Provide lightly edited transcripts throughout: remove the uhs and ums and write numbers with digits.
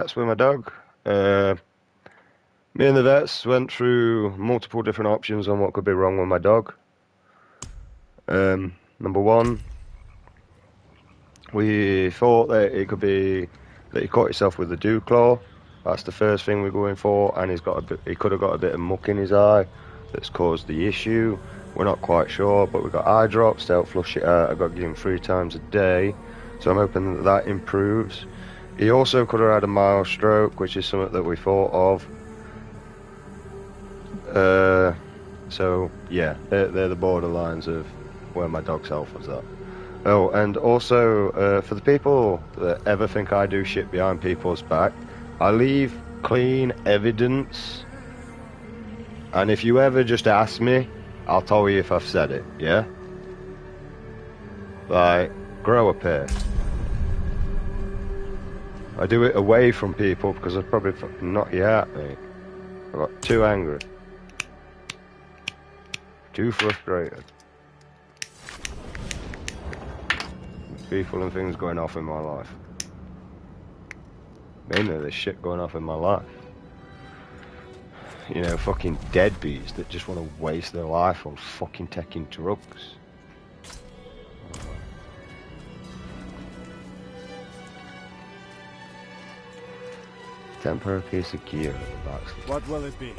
That's with my dog. Me and the vets went through multiple different options on what could be wrong with my dog. Number one, we thought that it could be that he caught himself with a dew claw. That's the first thing we're going for, and he could have got a bit of muck in his eye that's caused the issue. We're not quite sure, but we've got eye drops to help flush it out. I've got to give him 3 times a day, so I'm hoping that that improves. He also could have had a mild stroke, which is something that we thought of. So yeah, they're the borderlines of where my dog's health was at. Oh, and also, for the people that ever think I do shit behind people's back, I leave clean evidence. And if you ever just ask me, I'll tell you if I've said it, yeah? Like, grow a pair. I do it away from people because I've probably fucking knocked you out, mate. I got too angry. Too frustrated. People and things going off in my life. Mainly there's shit going off in my life. You know, fucking deadbeats that just want to waste their life on fucking taking drugs. Temporary piece of gear at the back. What will it be?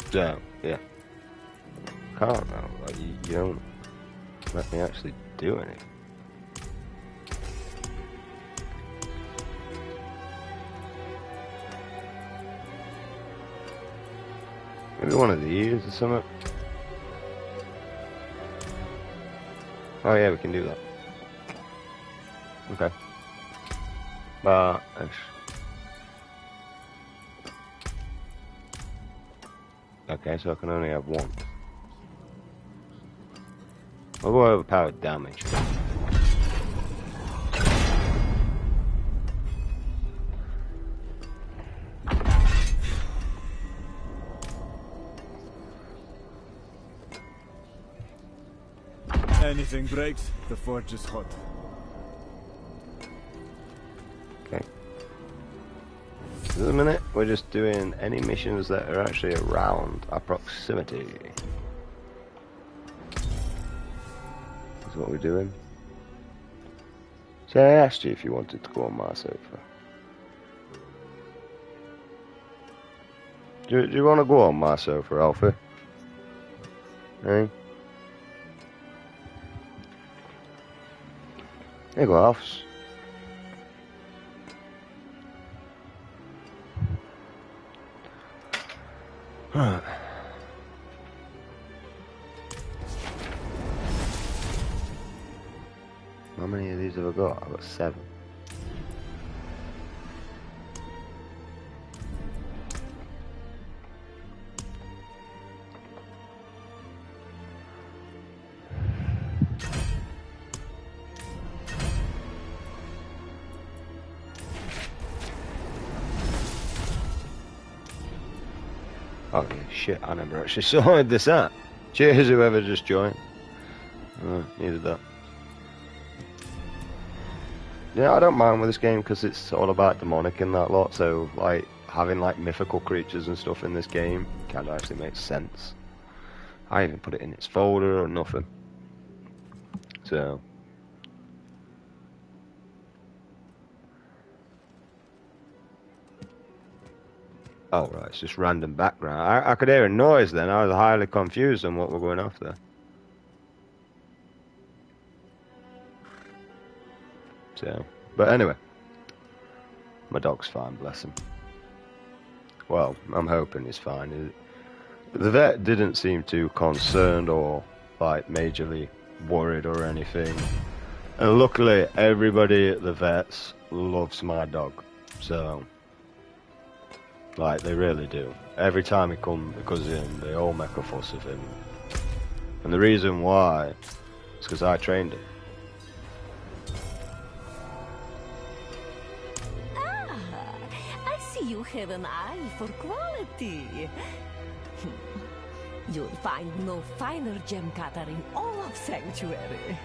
So, yeah. Can't now, like, you don't let me actually do anything. Maybe one of these or something. Oh yeah, we can do that. Okay. Okay, so I can only have one. I'll go overpowered damage. Anything breaks, the forge is hot. Okay. At the minute, we're just doing any missions that are actually around our proximity. That's what we're doing. See, I asked you if you wanted to go on my sofa. Do you want to go on my sofa, Alfie? Hey? There you go, Alfs. Right. How many of these have I got? I've got 7. Oh yeah, shit, I never actually sorted this out. Cheers whoever just joined. Oh, needed that. Yeah, I don't mind with this game because it's all about demonic and that lot, so like having like mythical creatures and stuff in this game kind of actually makes sense. I even put it in its folder or nothing. So oh right, it's just random background. I could hear a noise then. I was highly confused on what we're going after. So, but anyway, my dog's fine, bless him. Well, I'm hoping he's fine. The vet didn't seem too concerned or like majorly worried or anything. And luckily, everybody at the vets loves my dog. So, like, they really do. Every time he goes in, they all make a fuss of him. And the reason why is because I trained him. Ah, I see you have an eye for quality. You'll find no finer gem cutter in all of Sanctuary.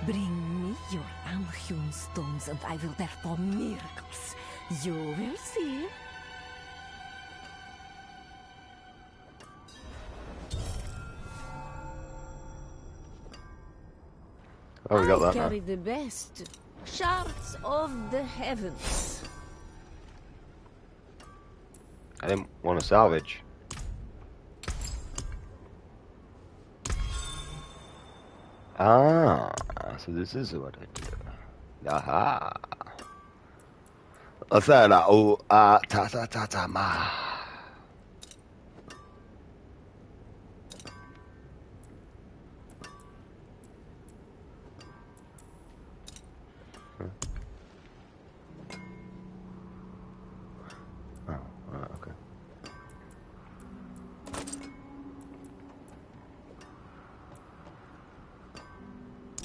Bring me your unhewn stones and I will perform miracles. You will see. Oh, we got I that carry now. the best shards of the heavens. I didn't want to salvage. Ah, so this is what I do. Aha. I said that. Oh, ta-ta-ta-ta-ma. Oh, right, okay.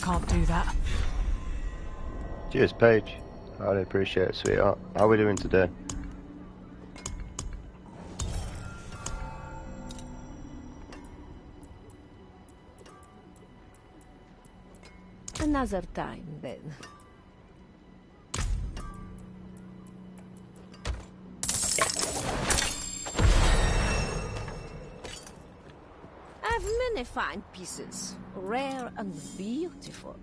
Can't do that. Cheers, Paige. I really appreciate it, sweetheart. How are we doing today? Another time, then. I've many fine pieces, rare and beautiful.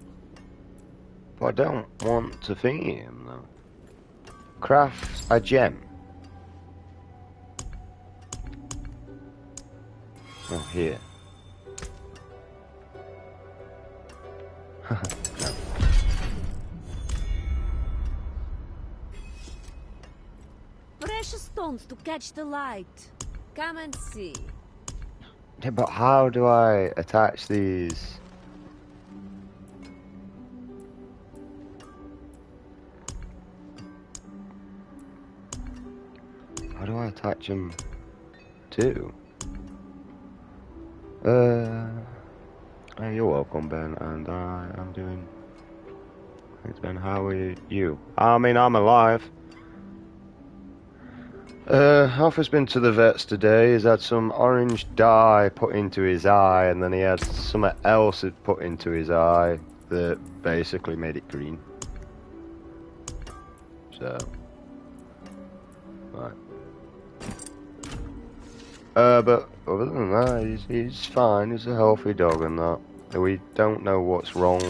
But I don't want to thingy him, though. Craft a gem. Oh, here. Precious stones to catch the light. Come and see. Yeah, but how do I attach these? How do I attach them to? You're welcome, Ben, and I am doing. Thanks, Ben. How are you? I mean, I'm alive. Alpha's been to the vets today. He's had some orange dye put into his eye, and then he had something else put into his eye that basically made it green. So, right. But other than that, he's fine. He's a healthy dog and that. We don't know what's wrong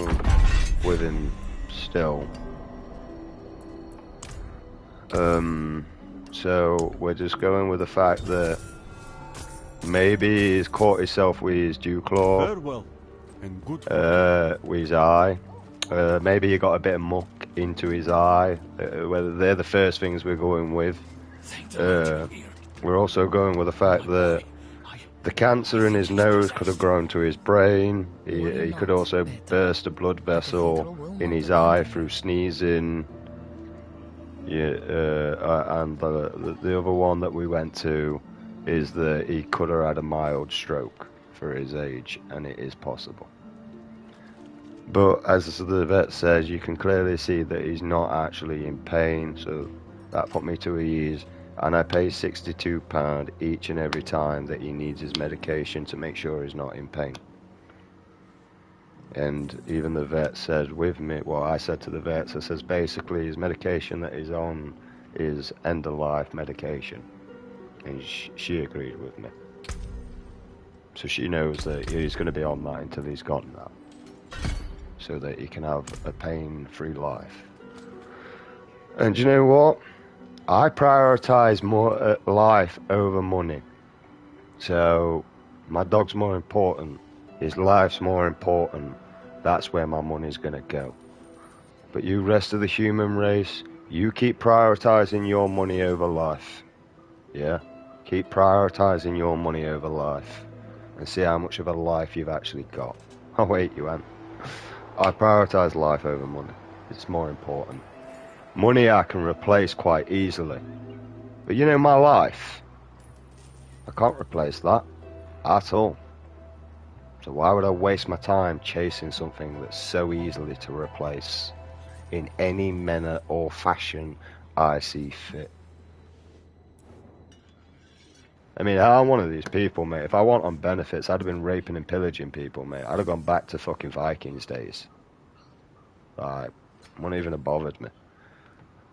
with him still. So we're just going with the fact that maybe he's caught himself with his dew claw, Farewell, and good with his eye. Maybe he got a bit of muck into his eye. Whether they're the first things we're going with. We're also going with the fact that the cancer in his nose could have grown to his brain. He could also burst a blood vessel in his eye through sneezing. Yeah, and the other one that we went to is that he could have had a mild stroke for his age, and it is possible. But as the vet says, you can clearly see that he's not actually in pain, so that put me to ease. And I pay £62 each and every time that he needs his medication to make sure he's not in pain. And even the vet said with me, well, I said to the vets, I says basically his medication that he's on is end-of-life medication. And she agreed with me. So she knows that he's going to be on that until he's gotten that. So that he can have a pain-free life. And you know what? I prioritize more life over money. So my dog's more important. His life's more important. That's where my money's gonna go. But you rest of the human race, you keep prioritizing your money over life. Yeah? Keep prioritizing your money over life. And see how much of a life you've actually got. Oh wait, you ain't. I prioritize life over money. It's more important. Money I can replace quite easily. But you know, my life, I can't replace that at all. So why would I waste my time chasing something that's so easily to replace in any manner or fashion I see fit? I mean, I'm one of these people, mate. If I want on benefits, I'd have been raping and pillaging people, mate. I'd have gone back to fucking Vikings days. Like, wouldn't even have bothered me.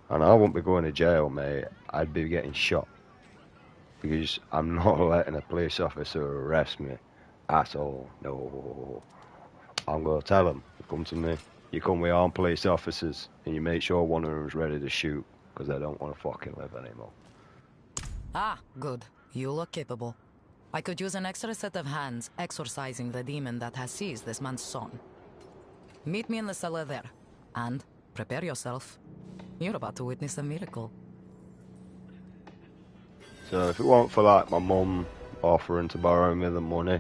And I wouldn't be going to jail, mate. I'd be getting shot. Because I'm not letting a police officer arrest me at all. No. I'm going to tell them, come to me. You come with armed police officers, and you make sure one of them's ready to shoot, because they don't want to fucking live anymore. Ah, good. You look capable. I could use an extra set of hands exorcising the demon that has seized this man's son. Meet me in the cellar there. And prepare yourself. You're about to witness a miracle. So if it weren't for like my mum offering to borrow me the money,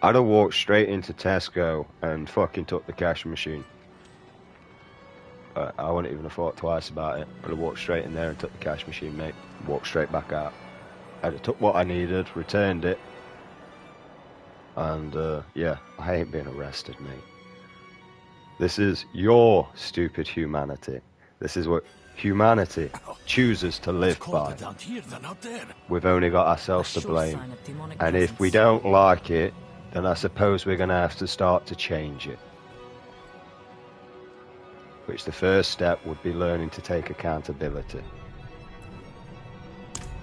I'd have walked straight into Tesco and fucking took the cash machine. I wouldn't even have thought twice about it. I'd have walked straight in there and took the cash machine, mate. Walked straight back out. I'd have took what I needed, returned it, and yeah, I ain't been arrested, mate. This is your stupid humanity. This is what humanity chooses to live by. We've only got ourselves to blame. And if we don't like it, then I suppose we're going to have to start to change it. Which the first step would be learning to take accountability.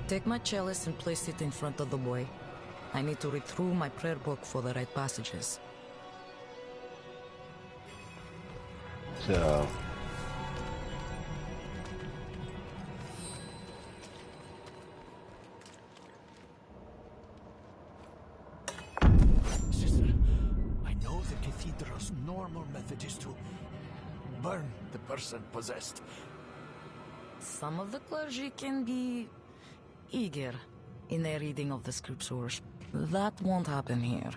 Take my chalice and place it in front of the boy. I need to read through my prayer book for the right passages. So... Sister, I know the cathedral's normal method is to burn the person possessed. Some of the clergy can be eager in their reading of the scriptures. That won't happen here.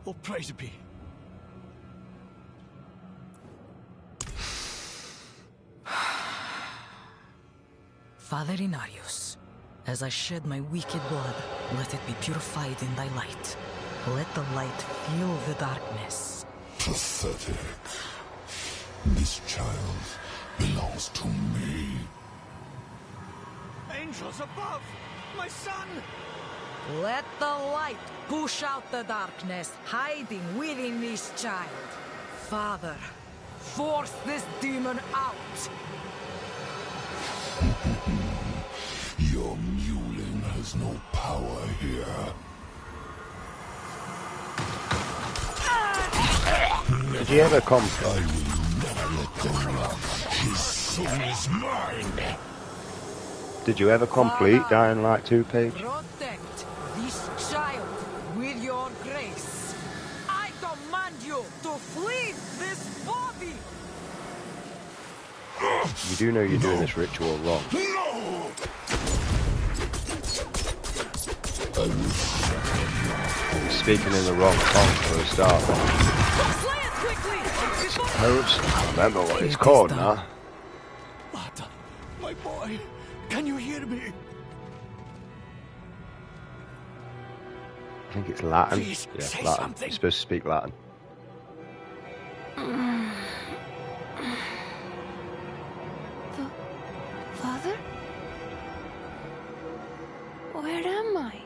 Oh, praise be. Father Inarius, as I shed my wicked blood, let it be purified in thy light. Let the light fill the darkness. Pathetic. This child belongs to me. Angels above! My son! Let the light push out the darkness hiding within this child. Father, force this demon out! Your mewling has no power here. Did you ever come? I will never let go of his soul is mine. Did you ever complete Dying Light 2 page? Protect this child with your grace. I command you to flee this body! You do know you're doing this ritual wrong. No! I will shut You're speaking in the wrong tongue for a start. Slay it quickly! I don't remember what it's called now. Marta, my boy, can you hear me? I think it's Latin. Please, Yeah, say Latin. something. You're supposed to speak Latin. Father? Where am I?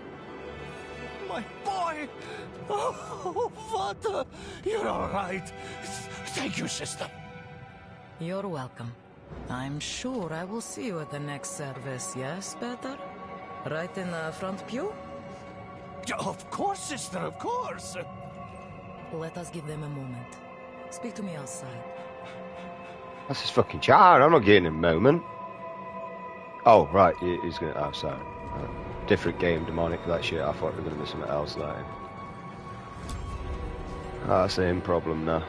My boy! Oh, Vata, you're all right. Thank you, sister. You're welcome. I'm sure I will see you at the next service, yes, Peter? Right in the front pew? Of course, sister, of course. Let us give them a moment. Speak to me outside. That's his fucking child. I'm not getting him a moment. Oh, right. He's gonna. Oh, sorry. Different game, demonic, that shit. I thought we were gonna be something else there. Same problem now.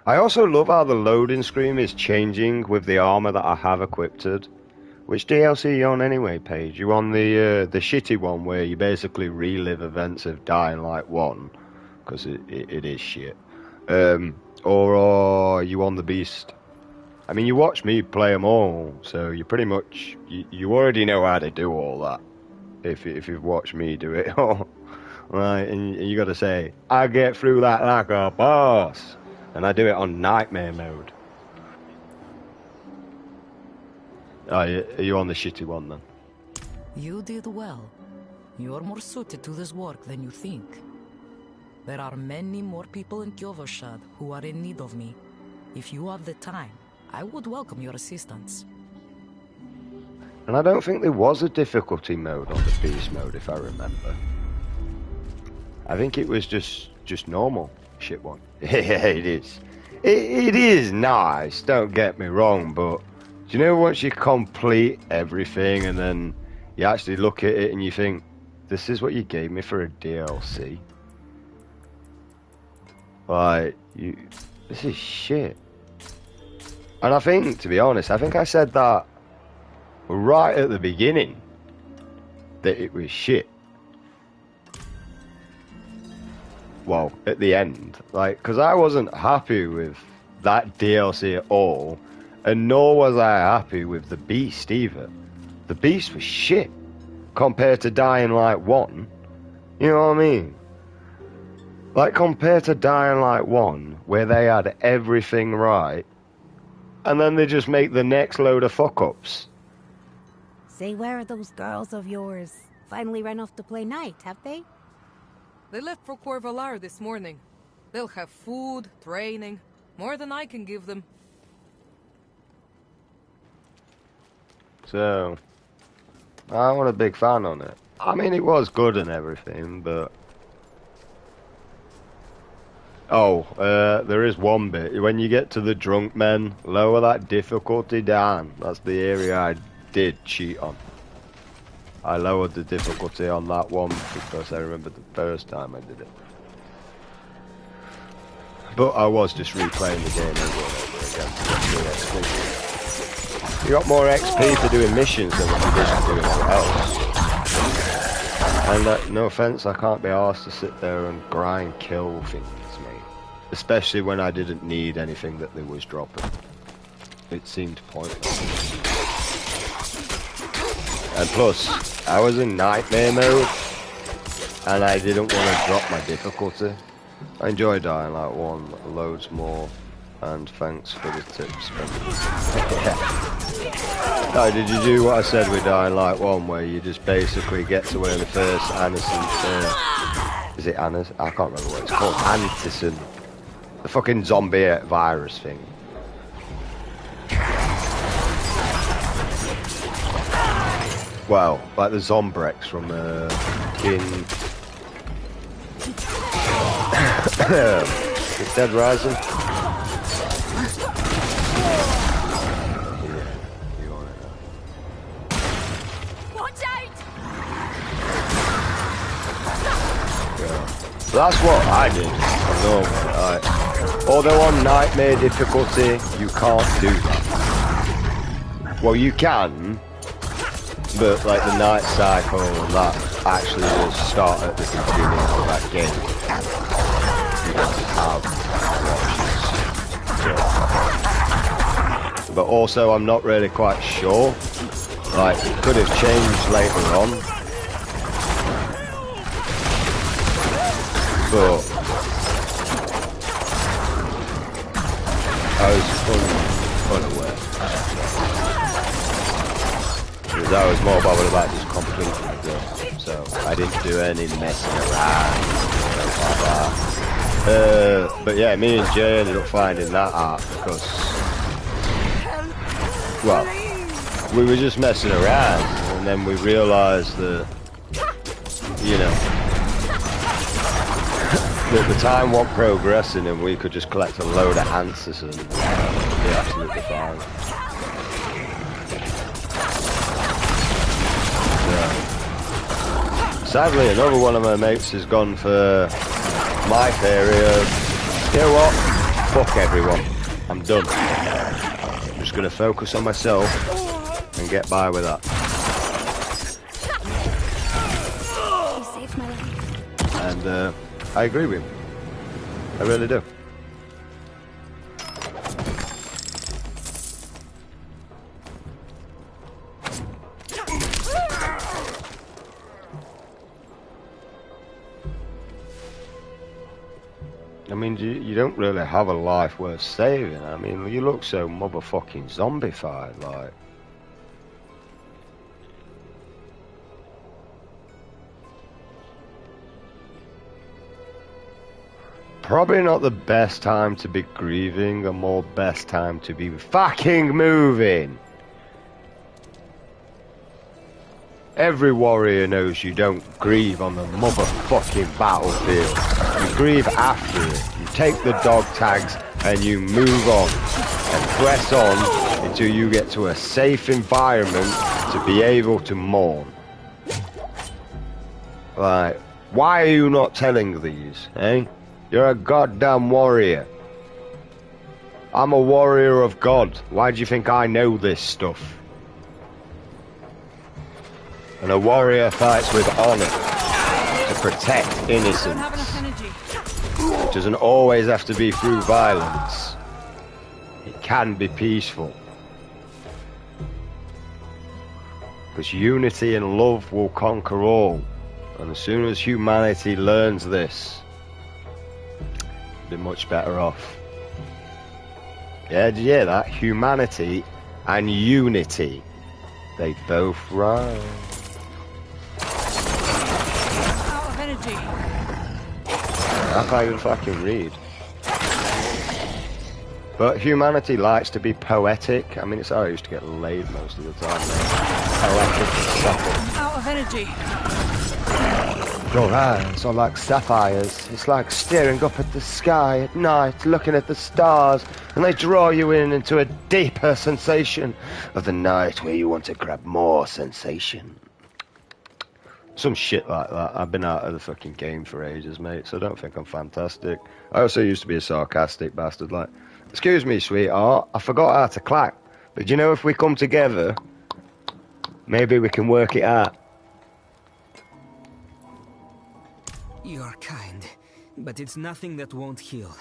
I also love how the loading screen is changing with the armor that I have equipped. Which DLC are you on anyway, Paige? You on the shitty one where you basically relive events of Dying Light 1, because it is shit. Or are you on the Beast? I mean, you watch me play them all, so you pretty much you already know how to do all that. If you've watched me do it all, right? And you got to say, I get through that like a boss, and I do it on nightmare mode. Oh, are you on the shitty one then? You did well. You're more suited to this work than you think. There are many more people in Kyovoshad who are in need of me. If you have the time, I would welcome your assistance. And I don't think there was a difficulty mode on the beast mode, if I remember. I think it was just normal shit one. Yeah, it is. It is nice, don't get me wrong, but do you know once you complete everything and then you actually look at it and you think, this is what you gave me for a DLC? Like, this is shit. And I think, to be honest, I think I said that right at the beginning, that it was shit. Well, at the end, like, because I wasn't happy with that DLC at all, and nor was I happy with the Beast either. The Beast was shit compared to Dying Light 1. You know what I mean? Like, compared to Dying Light 1, where they had everything right, and then they just make the next load of fuck-ups. Say, where are those girls of yours? Finally ran off to play night, have they? They left for Corvalar this morning. They'll have food, training, more than I can give them. So, I wasn't a big fan on it. I mean, it was good and everything, but... Oh, there is one bit. When you get to the drunk men, lower that difficulty down. That's the area I did cheat on. I lowered the difficulty on that one because I remember the first time I did it. But I was just replaying the game over and over again to get more XP. You got more XP for doing missions than what you did for doing anything else. And no offense, I can't be asked to sit there and grind kill things, mate. Especially when I didn't need anything that they was dropping. It seemed pointless. And plus, I was in nightmare mode, and I didn't want to drop my difficulty. I enjoy Dying Light 1 loads more, and thanks for the tips. Oh, did you do what I said with Dying Light 1, where you just basically get to where the first Anderson... is it Anderson? I can't remember what it's called. Anderson. The fucking zombie virus thing. Well, like the Zombrex from in Dead Rising. Yeah, you want it now. Watch out! Yeah. So that's what I did. No, although on Nightmare difficulty, you can't do that. Well, you can. But like the night cycle and that actually will start at the beginning of that game. You don't have watches. But also I'm not really quite sure. Like it could have changed later on. But I was unaware. Because I was more bothered about just completing the game, so I didn't do any messing around and stuff like that. But yeah, me and Jay ended up finding that out because, well, we were just messing around, and then we realised that, you know, that the time wasn't progressing, and we could just collect a load of answers and be absolutely fine. Sadly, another one of my mates has gone for my theory of, you know what, fuck everyone, I'm done. I'm just going to focus on myself and get by with that. You saved my life. And I agree with him. I really do. I mean, you don't really have a life worth saving. I mean, you look so motherfucking zombified, like. Probably not the best time to be grieving, a more best time to be fucking moving. Every warrior knows you don't grieve on the motherfucking battlefield. You grieve after it. You take the dog tags and you move on and press on until you get to a safe environment to be able to mourn. Like, why are you not telling these, eh? You're a goddamn warrior. I'm a warrior of God. Why do you think I know this stuff? And a warrior fights with honor to protect innocence. It doesn't always have to be through violence. It can be peaceful. Because unity and love will conquer all. And as soon as humanity learns this, be much better off. Yeah, did you hear that? Humanity and unity. They both rhyme. Out of energy. I can't even fucking read. But humanity likes to be poetic. I mean, it's how I used to get laid most of the time. Poetic and subtle. Out of energy. Your eyes are like sapphires. It's like staring up at the sky at night, looking at the stars, and they draw you into a deeper sensation of the night where you want to grab more sensation. Some shit like that. I've been out of the fucking game for ages, mate, so I don't think I'm fantastic. I also used to be a sarcastic bastard, like, excuse me, sweetheart, I forgot how to clap, but you know, if we come together, maybe we can work it out. You are kind, but it's nothing that won't heal.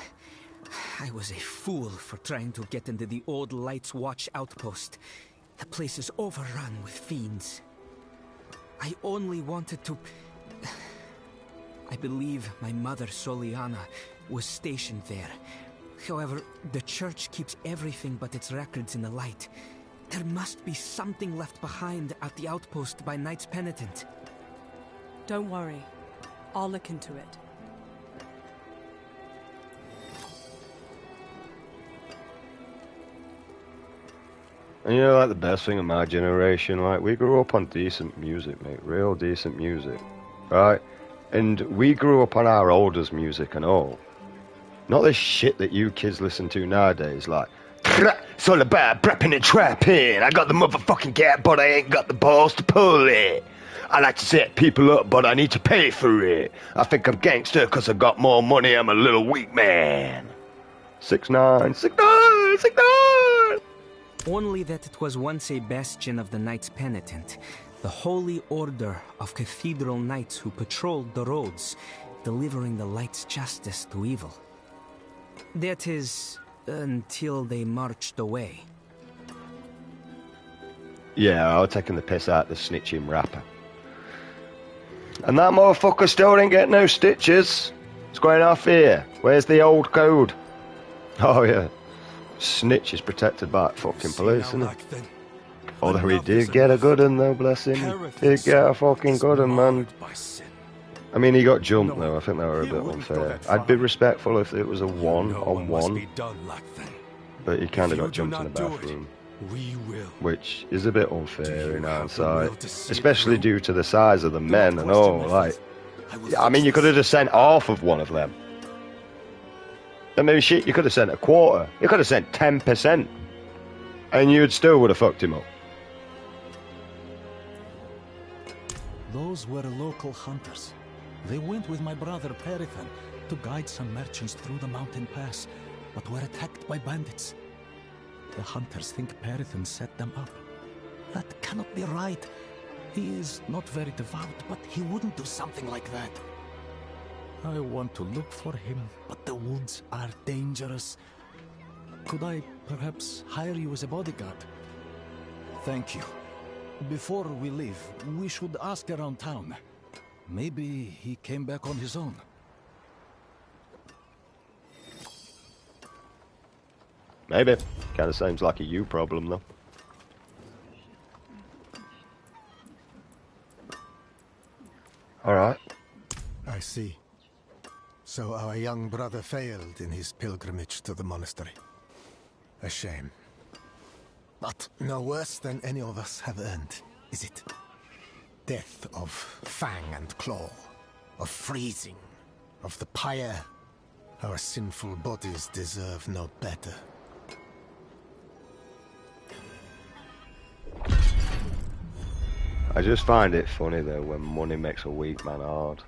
I was a fool for trying to get into the old Lights Watch outpost. The place is overrun with fiends. I only wanted to... I believe my mother, Soliana, was stationed there. However, the church keeps everything but its records in the light. There must be something left behind at the outpost by Knights Penitent. Don't worry. I'll look into it. And you know, like, the best thing of my generation, like, we grew up on decent music, mate, real decent music, right? And we grew up on our oldest music and all. Not this shit that you kids listen to nowadays, like, it's all about prepping and trapping. I got the motherfucking gap, but I ain't got the balls to pull it. I like to set people up, but I need to pay for it. I think I'm gangster because I got more money. I'm a little weak man. 6ix9ine, 6ix9ine, 6ix9ine. Only that it was once a bastion of the Knights Penitent, the holy order of cathedral knights who patrolled the roads, delivering the light's justice to evil. That is, until they marched away. Yeah, I was taking the piss out of the snitching rapper. And that motherfucker still didn't get no stitches. What's going off here? Where's the old code? Oh yeah. Snitch is protected by fucking police, isn't it? Although he did get a good one though, bless him. Did get a fucking good one, man. I mean, he got jumped though. I think they were a bit unfair. I'd be respectful if it was a 1-on-1. But he kind of got jumped in the bathroom. Which is a bit unfair in hindsight, especially due to the size of the men and all. Like, I mean, you could have just sent half of one of them. I mean, shit, you could have sent a quarter. You could have sent 10%, and you still would have fucked him up. Those were local hunters. They went with my brother Perithan to guide some merchants through the mountain pass, but were attacked by bandits. The hunters think Perithan set them up. That cannot be right. He is not very devout, but he wouldn't do something like that. I want to look for him, but the woods are dangerous. Could I perhaps hire you as a bodyguard? Thank you. Before we leave, we should ask around town. Maybe he came back on his own. Maybe. Kind of seems like a you problem, though. Alright. I see. So our young brother failed in his pilgrimage to the monastery. A shame. But no worse than any of us have earned, is it? Death of fang and claw, of freezing, of the pyre. Our sinful bodies deserve no better. I just find it funny though when money makes a weak man hard.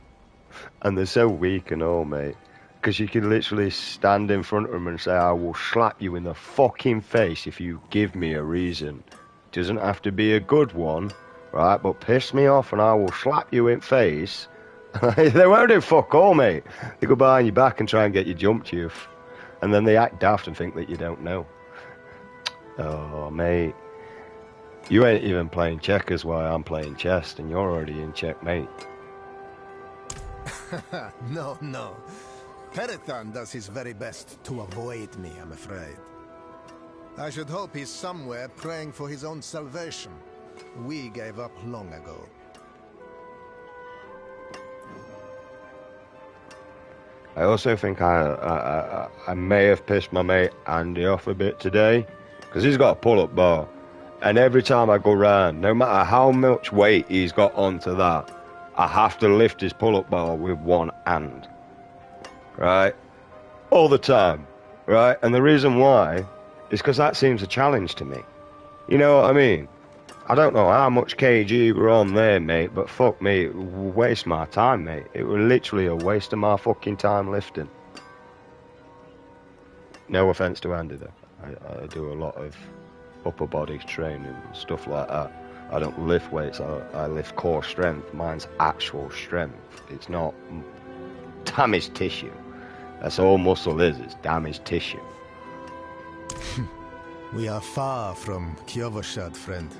And they're so weak and all, mate. Because you can literally stand in front of them and say, I will slap you in the fucking face if you give me a reason. Doesn't have to be a good one, right? But piss me off and I will slap you in face. They won't do fuck all, mate. They go behind your back and try and get you jumped, you. And then they act daft and think that you don't know. Oh, mate. You ain't even playing checkers while I'm playing chess, and you're already in checkmate. No, no. Perython does his very best to avoid me, I'm afraid. I should hope he's somewhere praying for his own salvation. We gave up long ago. I also think I may have pissed my mate Andy off a bit today, because he's got a pull-up bar. And every time I go round, no matter how much weight he's got onto that, I have to lift his pull-up bar with one hand. Right? All the time. Right? And the reason why is because that seems a challenge to me. You know what I mean? I don't know how much kg we're on there, mate, but fuck me, it would waste my time, mate. It was literally a waste of my fucking time lifting. No offence to Andy, though. I do a lot of upper body training and stuff like that. I don't lift weights, I lift core strength. Mine's actual strength. It's not damaged tissue. That's all muscle is, it's damaged tissue. We are far from Kiovoshad, friend.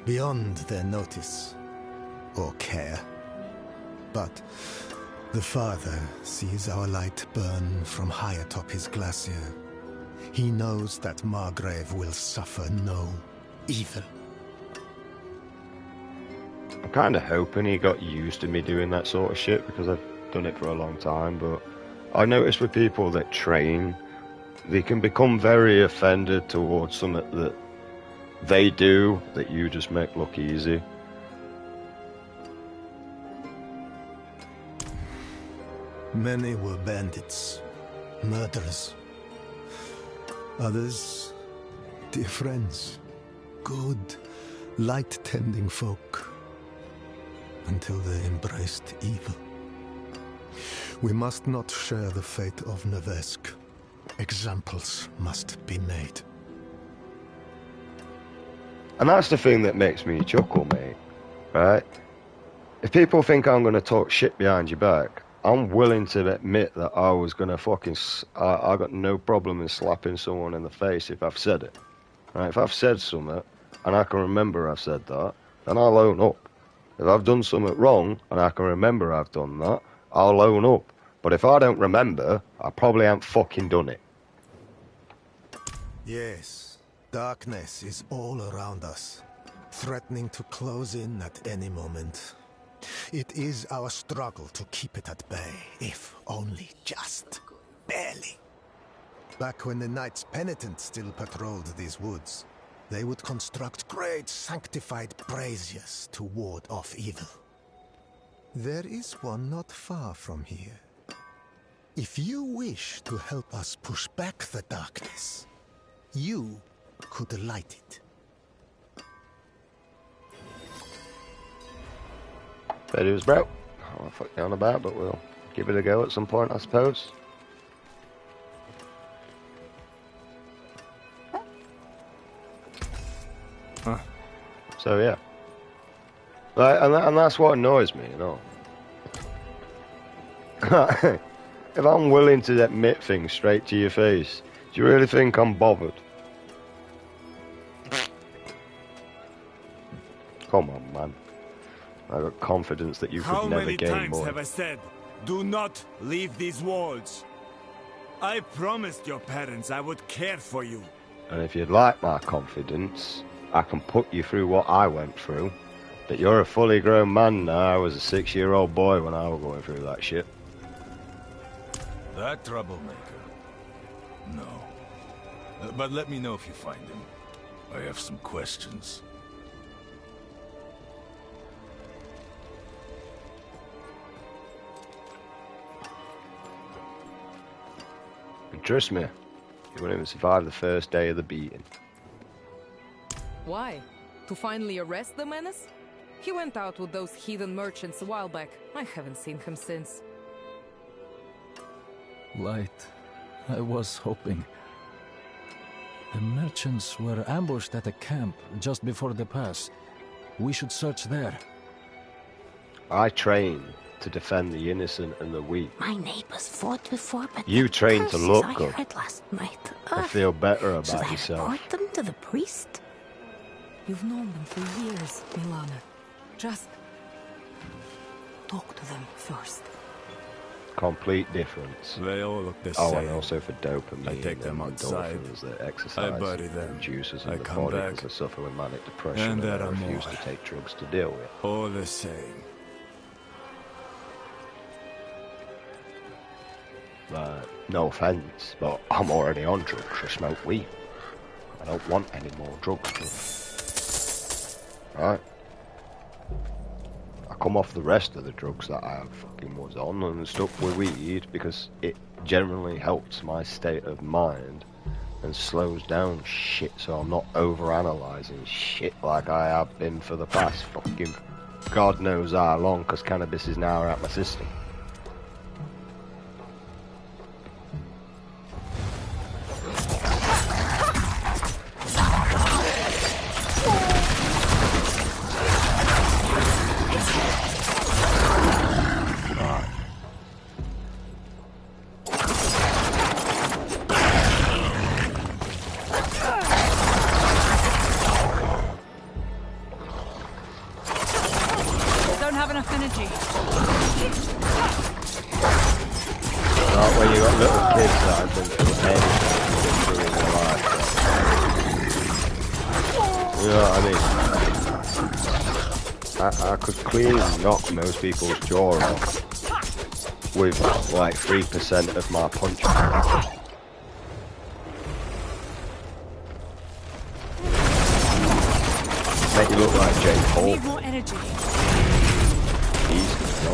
Beyond their notice or care. But the Father sees our light burn from high atop his glacier. He knows that Margrave will suffer no evil. I'm kind of hoping he got used to me doing that sort of shit, because I've done it for a long time, but I notice with people that train, they can become very offended towards something that they do that you just make look easy. Many were bandits, murderers. Others, dear friends, good, light-tending folk, until they embraced evil. We must not share the fate of Nevesk. Examples must be made. And that's the thing that makes me chuckle, mate, right? If people think I'm going to talk shit behind your back, I'm willing to admit that I was going to fucking... I got no problem in slapping someone in the face if I've said it. Right? If I've said something, and I can remember I've said that, then I'll own up. If I've done something wrong, and I can remember I've done that, I'll own up. But if I don't remember, I probably haven't fucking done it. Yes, darkness is all around us, threatening to close in at any moment. It is our struggle to keep it at bay, if only just barely. Back when the Knights Penitent still patrolled these woods, they would construct great sanctified braziers to ward off evil. There is one not far from here. If you wish to help us push back the darkness, you could light it. But it was bro. I don't know what the fuck you're on about, but we'll give it a go at some point, I suppose. Huh. So yeah. Right, and that's what annoys me, you know. If I'm willing to admit things straight to your face, do you really think I'm bothered? Come on, man. I've got confidence that you could never gain more. How many times have I said, do not leave these walls? I promised your parents I would care for you. And if you'd like my confidence, I can put you through what I went through. But you're a fully grown man now. I was a 6-year-old boy when I was going through that shit. That troublemaker? No. But let me know if you find him. I have some questions. And trust me, you won't even survive the first day of the beating. Why? To finally arrest the menace? He went out with those heathen merchants a while back. I haven't seen him since. Light, I was hoping. The merchants were ambushed at a camp just before the pass. We should search there. I train to defend the innocent and the weak. My neighbors fought before, but You train to look I good. heard last night. I feel better about Should I yourself. report them to the priest? You've known them for years, Milana. Just talk to them first. Complete difference. They all look the Oh, same. and also for dopamine. I take them and outside. endorphins that exercise I bury them. juices I in the come body back. because I suffer with manic depression And and there I are refuse more. to take drugs to deal with it. All the same. No offense, but I'm already on drugs. I smoke weed. I don't want any more drugs. Right? I come off the rest of the drugs that I fucking was on and stuck with weed because it generally helps my state of mind and slows down shit so I'm not overanalyzing shit like I have been for the past fucking God knows how long, because cannabis is now out my system. Don't have enough energy. Not when you got little kids that have been through anything in their life. You know what I mean? I could clearly knock most people's jaw off with like 3% of my punch power. Make you look like Jake Paul. Need more energy. Easy, no.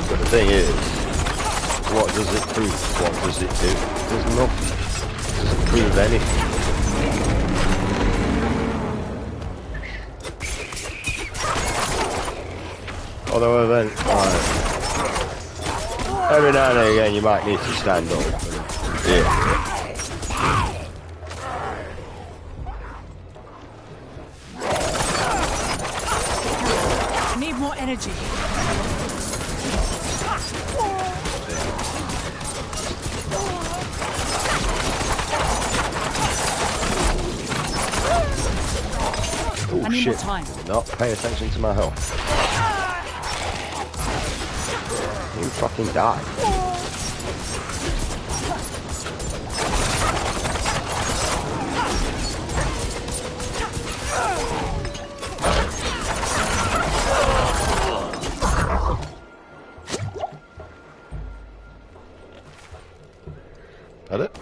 But the thing is, what does it prove? What does it do? It does nothing. It doesn't prove anything. Although every now and again you might need to stand up. Yeah. Need more energy. Oh I need shit! more time. Did not pay attention to my health. You fucking die. That it?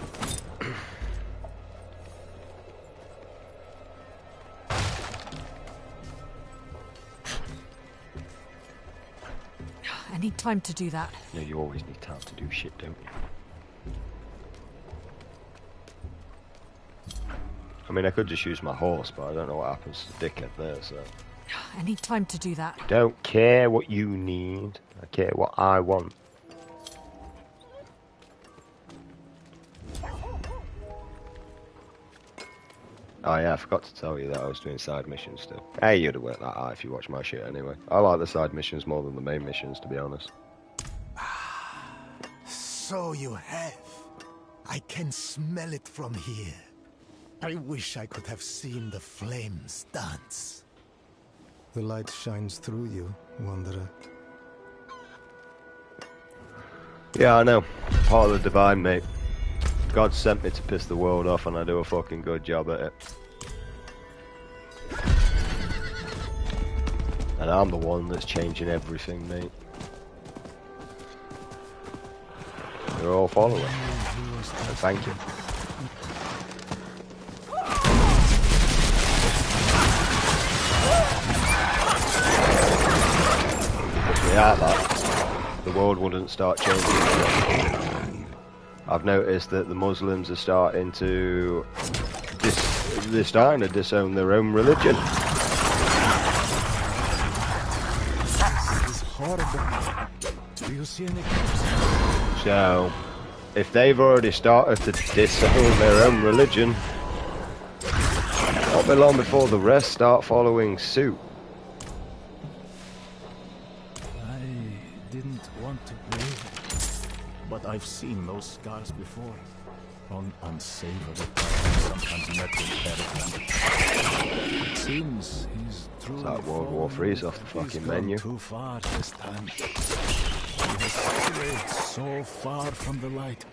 I need time to do that. Yeah, you always need time to do shit, don't you? I mean, I could just use my horse, but I don't know what happens to the dickhead there, so... I need time to do that. Don't care what you need. I care what I want. Oh yeah, I forgot to tell you that I was doing side missions still. Hey, you'd have worked that out if you watch my shit anyway. I like the side missions more than the main missions, to be honest. So you have. I can smell it from here. I wish I could have seen the flames dance. The light shines through you, Wanderer. Yeah, I know. Part of the divine, mate. God sent me to piss the world off and I do a fucking good job at it. And I'm the one that's changing everything, mate. we're all following. And thank you. Without that, the world wouldn't start changing. I've noticed that the Muslims are starting to disown their own religion. This is horrible. Do you see any clips? So, if they've already started to disown their own religion, not be long before the rest start following suit. I didn't want to believe it, but I've seen those scars before. On unsavory times, sometimes met with Perrin. It seems he's truly That World War III's off the fucking menu. Too far this time. He has strayed so far from the light.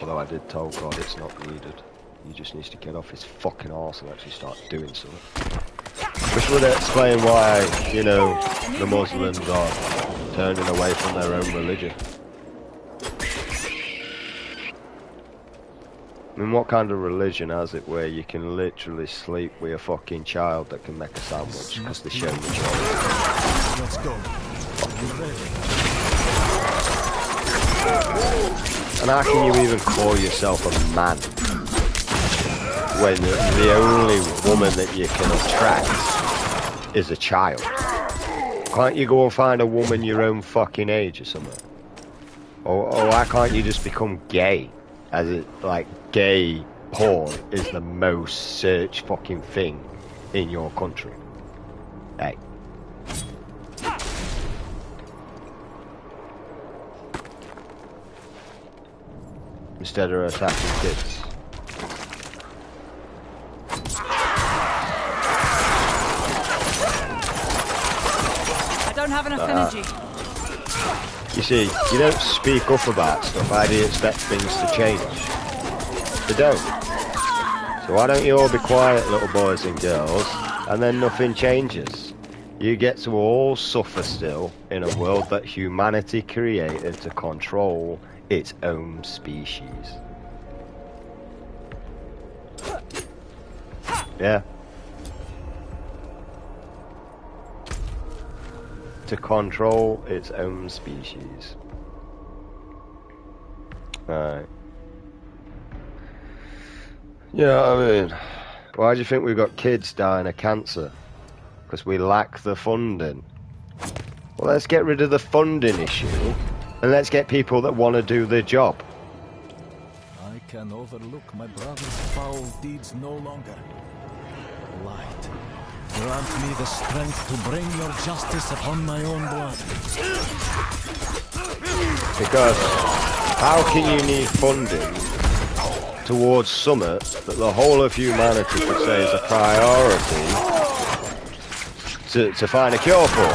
Although I did tell God it's not needed. He just needs to get off his fucking arse and actually start doing something. Which would explain why, you know, the Muslims are turning away from their own religion. I mean, what kind of religion has it where you can literally sleep with a fucking child that can make a sandwich because they show you choice? Let's go. And how can you even call yourself a man when the only woman that you can attract is a child? Can't you go and find a woman your own fucking age or something? Or why can't you just become gay? As it, like, gay porn is the most searched fucking thing in your country. Hey. Instead of attacking kids. I don't have enough energy. You see, you don't speak up about stuff. How do you expect things to change? They don't. So why don't you all be quiet, little boys and girls, and then nothing changes? You get to all suffer still in a world that humanity created to control its own species. Yeah. To control its own species. Right. Yeah, I mean, why do you think we've got kids dying of cancer? Because we lack the funding. Well, let's get rid of the funding issue, and let's get people that want to do their job. I can overlook my brother's foul deeds no longer. Light, grant me the strength to bring your justice upon my own blood. Because how can you need funding towards summit that the whole of humanity could say is a priority to find a cure for?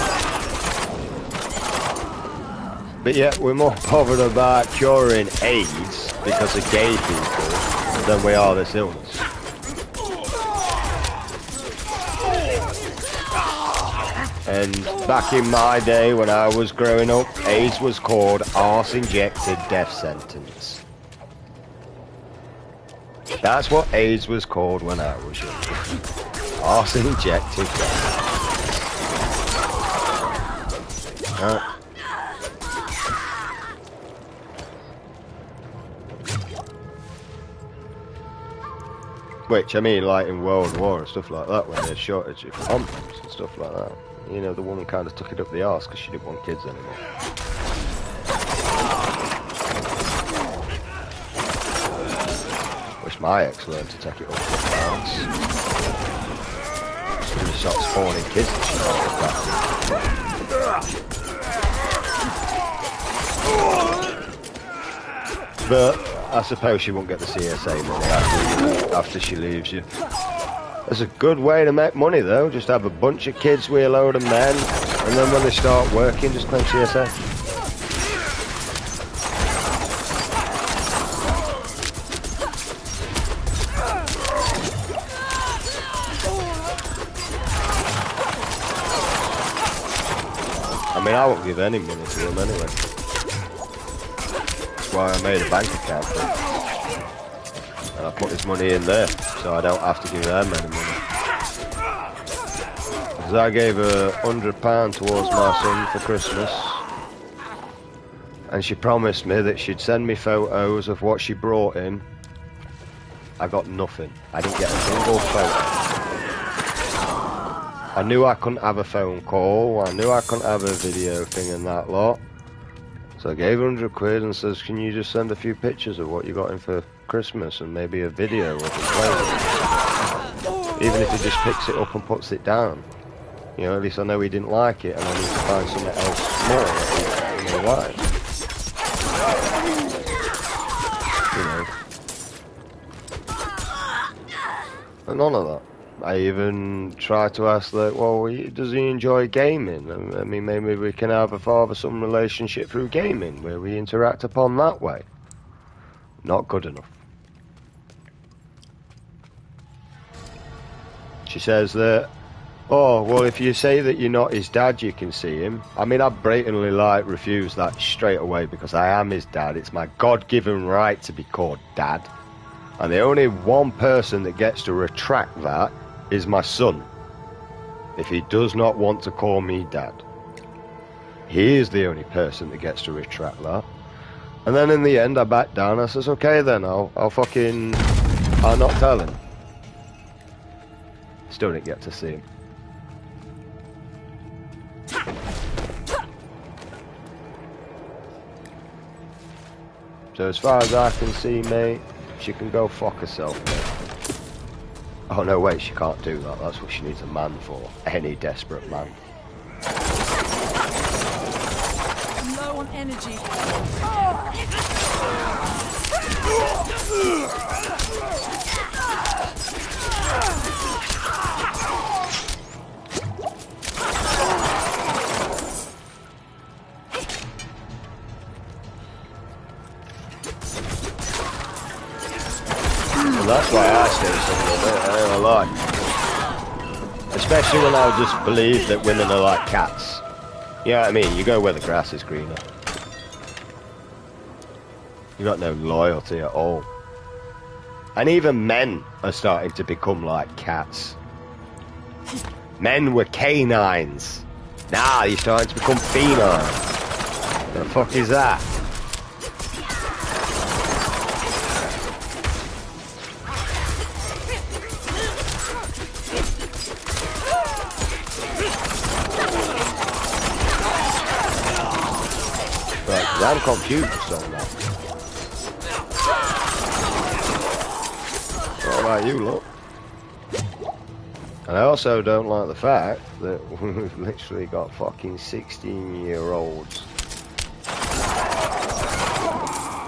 But yet we're more bothered about curing AIDS because of gay people than we are this illness. And back in my day when I was growing up, AIDS was called arse-injected death sentence. That's what AIDS was called when I was young. Arse-injected death sentence. Which, I mean, like in World War and stuff like that, when there's shortage of condoms and stuff like that. You know, the woman kind of took it up the arse because she didn't want kids anymore. Wish my ex learned to take it up the arse. She's going to start spawning kids and she can't. But I suppose she won't get the CSA money after she leaves you. It's a good way to make money, though. Just have a bunch of kids with a load of men, and then when they start working, just claim CSA. I mean, I won't give any money to them anyway. why I made a bank account for it. And I put this money in there, so I don't have to give them any money. Because I gave her £100 towards my son for Christmas. And she promised me that she'd send me photos of what she brought in. I got nothing. I didn't get a single photo. I knew I couldn't have a phone call. I knew I couldn't have a video thing and that lot. So I gave her £100 and says, can you just send a few pictures of what you got in for Christmas and maybe a video of it playing? Even if he just picks it up and puts it down. You know, at least I know he didn't like it and I need to find something else more that he likes. You know. And none of that. I even tried to ask, like, well, does he enjoy gaming? I mean, maybe we can have a father-son relationship through gaming, where we interact upon that way. Not good enough. She says that, oh, well, if you say that you're not his dad, you can see him. I mean, I blatantly, like, refuse that straight away, because I am his dad. It's my God-given right to be called dad. And the only one person that gets to retract that is my son, if he does not want to call me dad. He is the only person that gets to retract that. And then in the end I backed down. I says, okay then, I'll not tell him. Still didn't get to see him. So as far as I can see, mate, she can go fuck herself, mate. Oh no, wait, she can't do that. That's what she needs a man for. Any desperate man. I'm low on energy. And that's why I stay single, mate. I ain't gonna lie. Especially when I just believe that women are like cats. You know what I mean? You go where the grass is greener. You got no loyalty at all. And even men are starting to become like cats. Men were canines. Now you're starting to become feline. The fuck is that? I'm confused on that. What about you, look? And I also don't like the fact that we've literally got fucking 16-year-olds.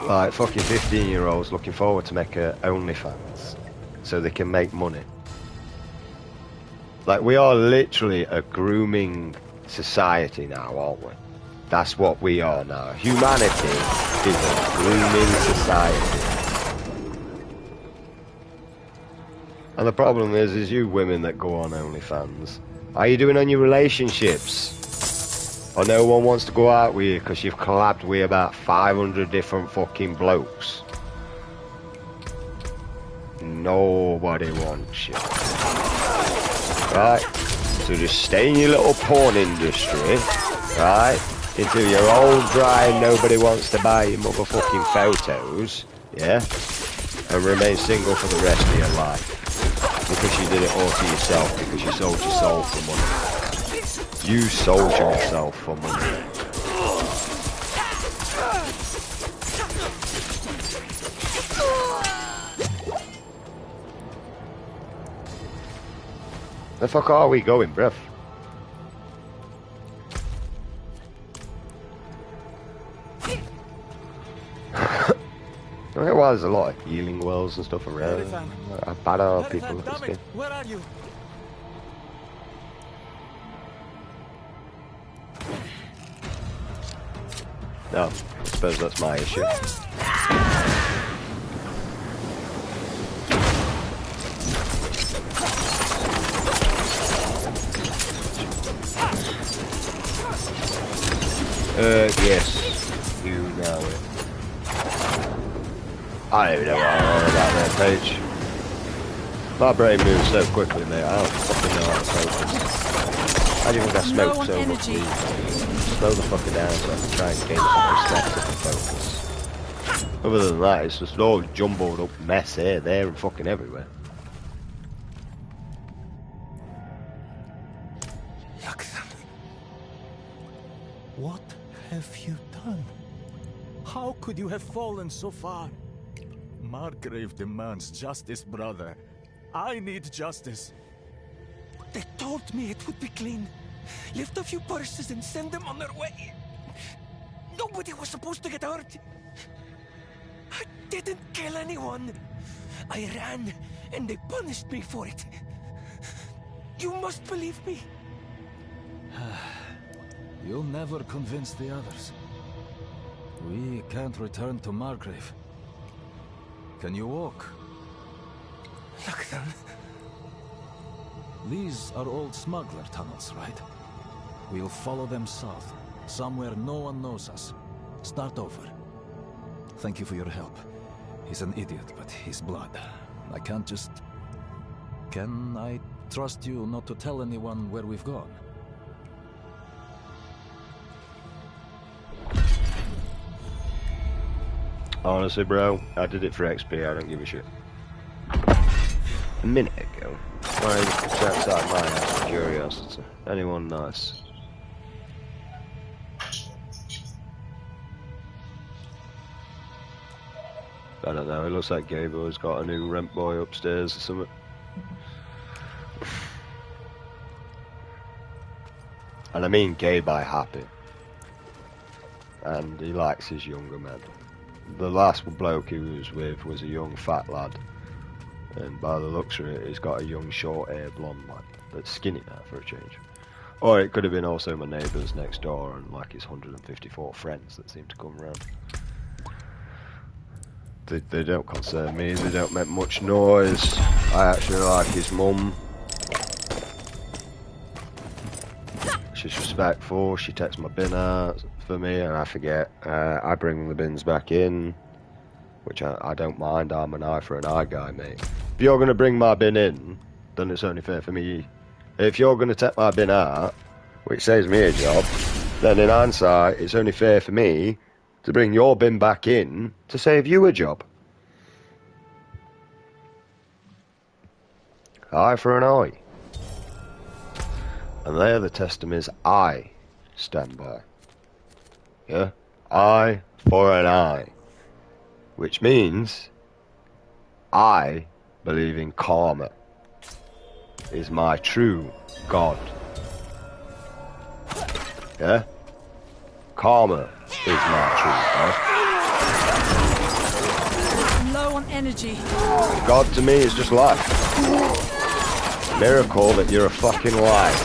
Like fucking 15-year-olds looking forward to make a OnlyFans so they can make money. Like, we are literally a grooming society now, aren't we? That's what we are now. Humanity is a grooming society. And the problem is you women that go on OnlyFans, how are you doing on your relationships? Or no one wants to go out with you because you've collabed with about 500 different fucking blokes. Nobody wants you. Right? So just stay in your little porn industry, right? Until you're old, dry, and nobody wants to buy your motherfucking photos, yeah? And remain single for the rest of your life. Because you did it all to yourself, because you sold your soul for money. You sold yourself for money. The fuck are we going, bruv? Okay, well, there's a lot of healing wells and stuff around. How bad are people at this game? Where are you? No, I suppose that's my issue. Yes, you know it. I don't even know what I'm on about there, Paige. My brain moves so quickly, mate. I don't fucking know how to focus. How do you think I smoke so much weed? Slow the fucking down so I can try and gain some perspective and focus. Other than that, it's just all jumbled up mess here, there, and fucking everywhere. What have you done? How could you have fallen so far? Margrave demands justice, brother. I need justice. They told me it would be clean. Lift a few purses and send them on their way. Nobody was supposed to get hurt. I didn't kill anyone. I ran, and they punished me for it. You must believe me. You'll never convince the others. We can't return to Margrave. Can you walk? Look, then. These are old smuggler tunnels, right? We'll follow them south, somewhere no one knows us. Start over. Thank you for your help. He's an idiot, but he's blood. I can't just... Can I trust you not to tell anyone where we've gone? Honestly, bro, I did it for XP, I don't give a shit. A minute ago, I was outside my house for curiosity. Anyone nice? I don't know, it looks like Gabo's got a new rent boy upstairs or something. And I mean gay by happy. And he likes his younger men. The last bloke he was with was a young fat lad. And by the looks of it, he's got a young short haired blonde lad that's skinny now for a change. Or it could have been also my neighbours next door and like his 154 friends that seem to come around. They don't concern me, they don't make much noise. I actually like his mum. She's respectful, she takes my bin out for me and I forget. I bring the bins back in, which I don't mind. I'm an eye for an eye guy, mate. If you're going to bring my bin in, then it's only fair for me. If you're going to take my bin out, which saves me a job, then in hindsight, it's only fair for me to bring your bin back in to save you a job. Eye for an eye. And there the testaments I stand by. Yeah? Eye for an eye. Which means I believe in karma. Is my true God. Yeah? Karma is my true God. I'm low on energy. God to me is just life. Miracle that you're a fucking liar.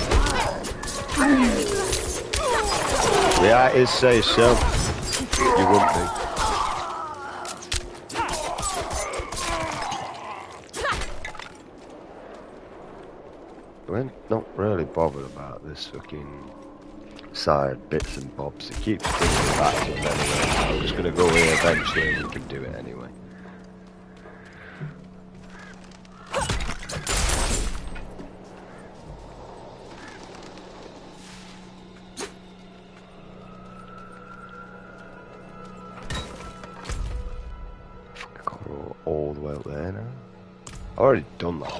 Realities say so. You wouldn't be. We're not really bothered about this fucking side bits and bobs. It keeps bringing back to it anyway. So I'm just gonna go here eventually and we can do it anyway. All the way up there now. I've already done that.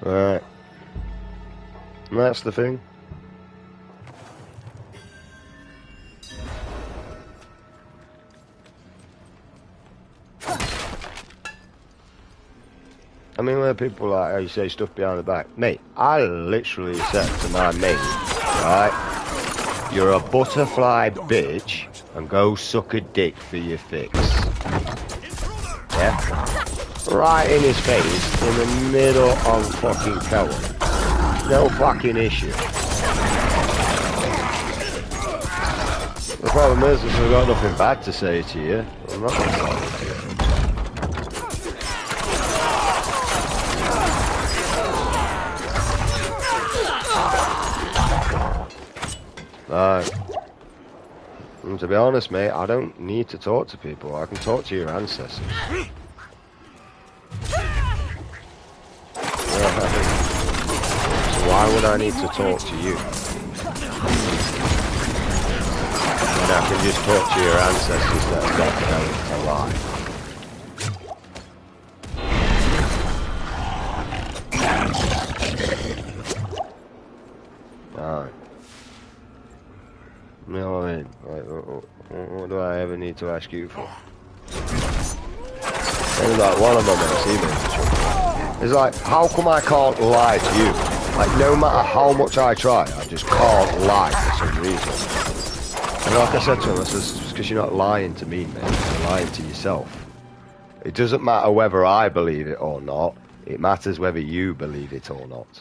Right. And that's the thing. I mean, when people like how you say stuff behind the back, mate, I literally said to my mate, right, you're a butterfly bitch and go suck a dick for your fix. Yeah? Right in his face, in the middle of fucking color. No fucking issue. problem is I've got nothing bad to say to you. I'm not going to talk to you. Right. And to be honest, mate, I don't need to talk to people. I can talk to your ancestors. So why would I need to talk to you? When I can just talk to your ancestors that are definitely alive. Alright. You know what I mean? Like, what do I ever need to ask you for? Maybe like one of my mates, even. It's like, how come I can't lie to you? Like, no matter how much I try, I just can't lie for some reason. And like I said to him, I said, it's because you're not lying to me, mate. You're lying to yourself. It doesn't matter whether I believe it or not. It matters whether you believe it or not.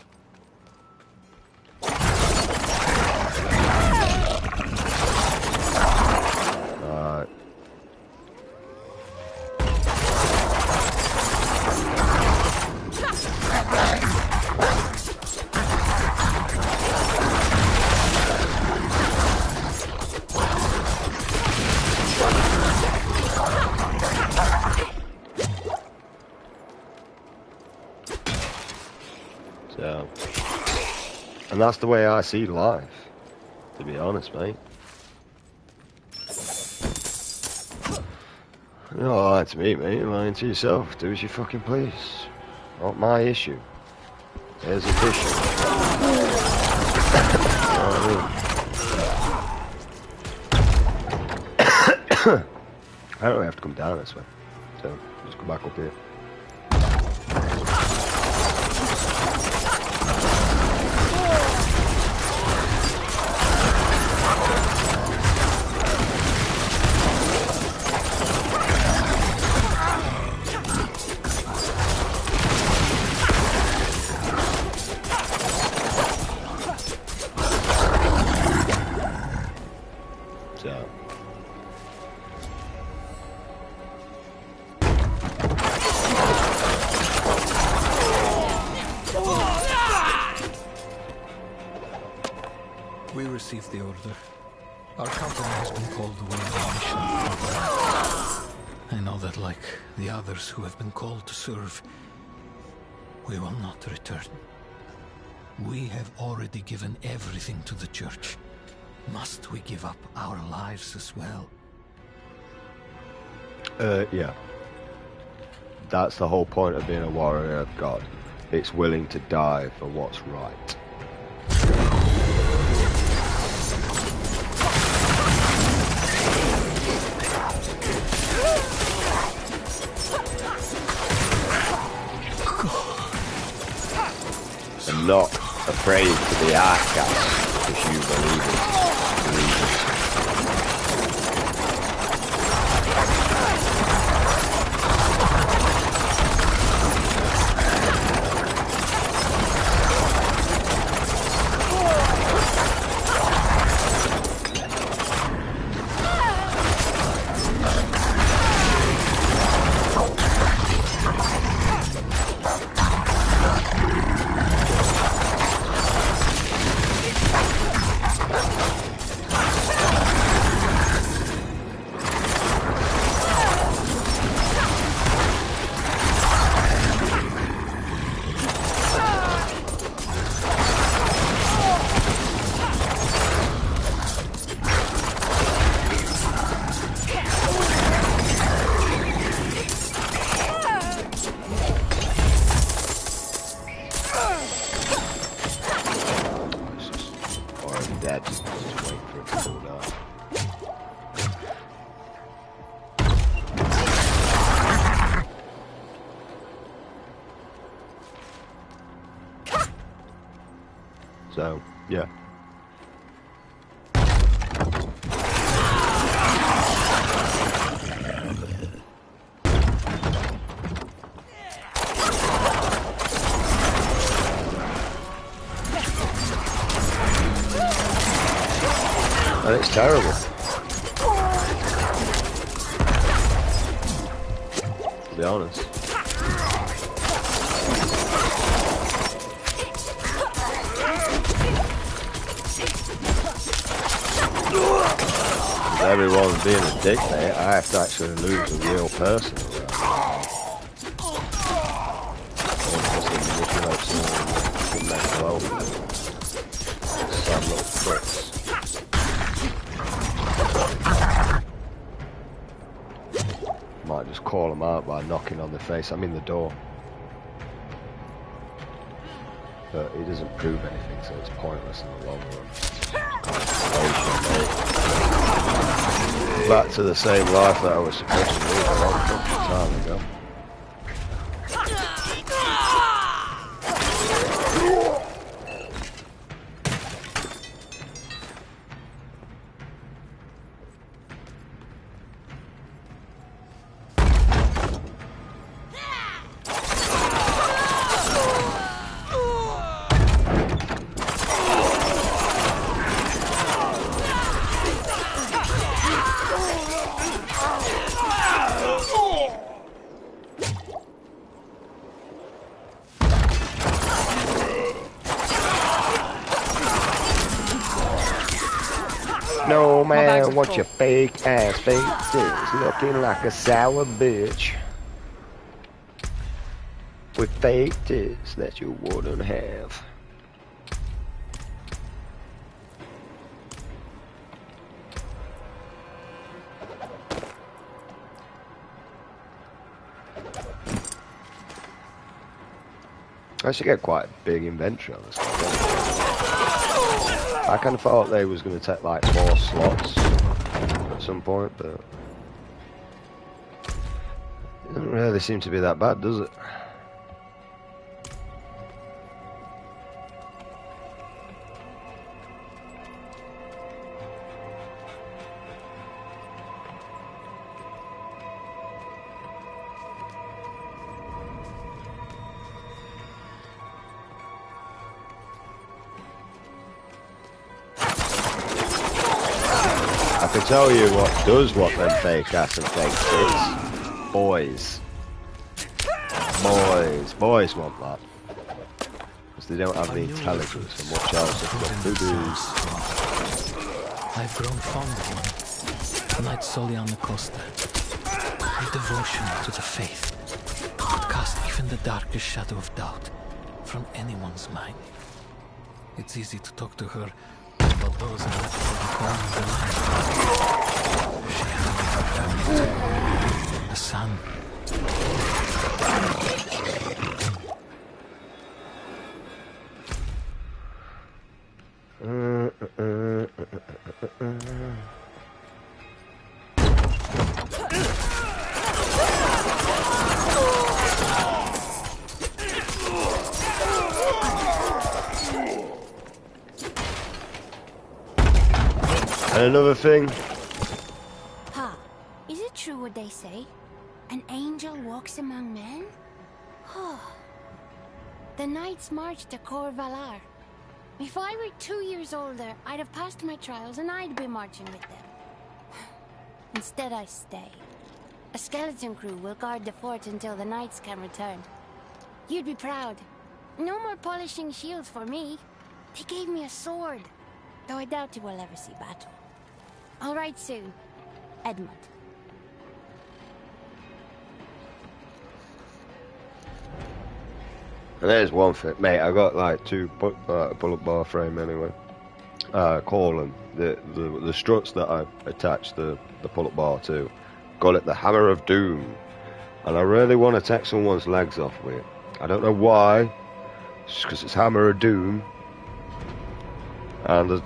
So, and that's the way I see life, to be honest, mate. You're not lying to me, mate. You're lying to yourself. Do as you fucking please. Not my issue. There's a issue. I don't really have to come down this way. So, just go back up here. We received the order. Our company has been called away on mission. I know that, like the others who have been called to serve, we will not return. We have already given everything to the church. Must we give up our lives as well? Yeah. That's the whole point of being a warrior of God. It's willing to die for what's right. And not afraid to be outcast if you believe it. So, yeah. And it's terrible. be honest. Everyone's being a dick, mate. I have to actually lose a real person. Might just call them out by knocking on the face. I'm in the door. But it doesn't prove anything, so it's pointless in the long run. Back to the same life that I was supposed to live a long time ago. No man, what your fake ass face is, looking like a sour bitch with fake tits that you wouldn't have. I should get quite a big inventory on this game. I kind of thought they was going to take like 4 slots at some point, but it doesn't really seem to be that bad, does it? I can tell you what does what them fake ass and fake tits. Boys. Boys want that. Because they don't have the intelligence and much else of the boobies. I've grown fond of one. Knight Soliana Costa. Her devotion to the faith cast even the darkest shadow of doubt from anyone's mind. It's easy to talk to her about those in the corner of the line. She had a son. And another thing. Ha! Is it true what they say? An angel walks among men? The knights marched to Cor Valar. If I were 2 years older, I'd have passed my trials and I'd be marching with them. Instead, I stay. A skeleton crew will guard the fort until the knights can return. You'd be proud. No more polishing shields for me. They gave me a sword, though I doubt you will ever see battle. All right, soon. Edmund. And there's one thing, mate. I got like 2 bullet bar frame anyway. Call them the struts that I attached the bullet bar to. Call it the Hammer of Doom, and I really want to take someone's legs off with it. I don't know why, just because it's Hammer of Doom, and I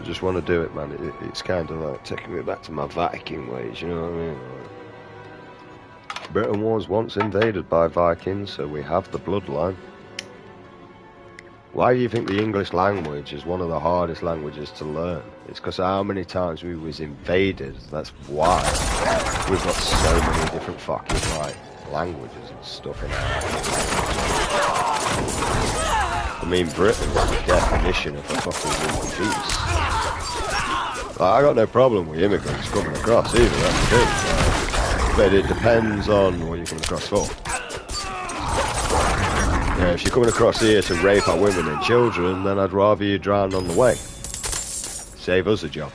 just want to do it, man. It's kind of like taking me back to my Viking ways, you know what I mean? Britain was once invaded by Vikings, so we have the bloodline. Why do you think the English language is one of the hardest languages to learn? It's because of how many times we was invaded. That's why we've got so many different fucking like languages and stuff in our I mean, Britain's the definition of a fucking beast. Like, I got no problem with immigrants coming across either. That's the thing. But it depends on what you're coming across for. If you're coming across here to rape our women and children, then I'd rather you drown on the way. Save us a job.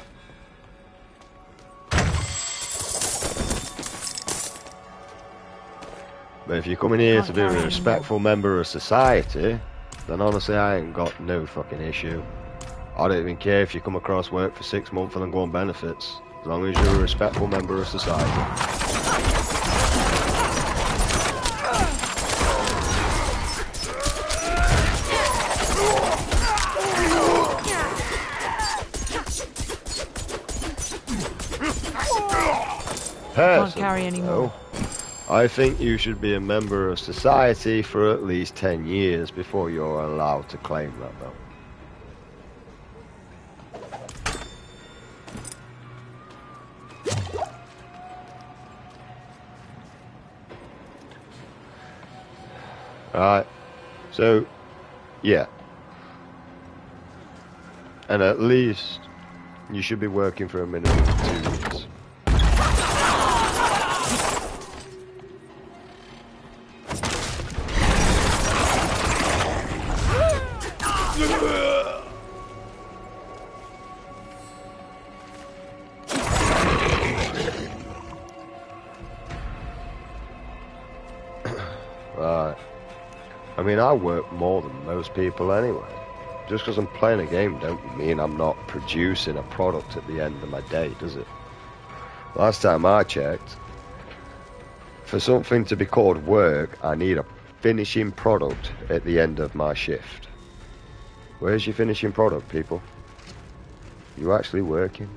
But if you're coming here to be a respectful member of society, then honestly I ain't got no fucking issue. I don't even care if you come across work for 6 months and then go on benefits, as long as you're a respectful member of society. Can't carry anymore. I think you should be a member of society for at least 10 years before you're allowed to claim that belt. Alright, so, yeah. And at least you should be working for a minimum of 2 years. Right. I mean, I work more than most people anyway. Just because I'm playing a game don't mean I'm not producing a product at the end of my day, does it? Last time I checked, for something to be called work, I need a finishing product at the end of my shift. Where's your finishing product, people? You actually working?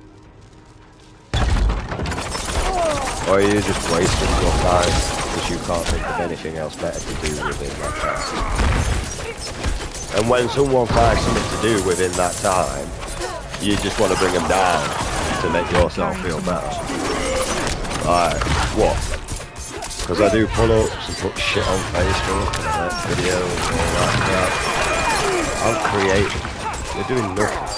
Or are you just wasting your time because you can't think of anything else better to do within that time? And when someone finds something to do within that time, you just want to bring them down to make yourself feel better. Like, what? Because I do pull-ups and put shit on Facebook and I make videos and all that crap. I'm creative. You're doing nothing.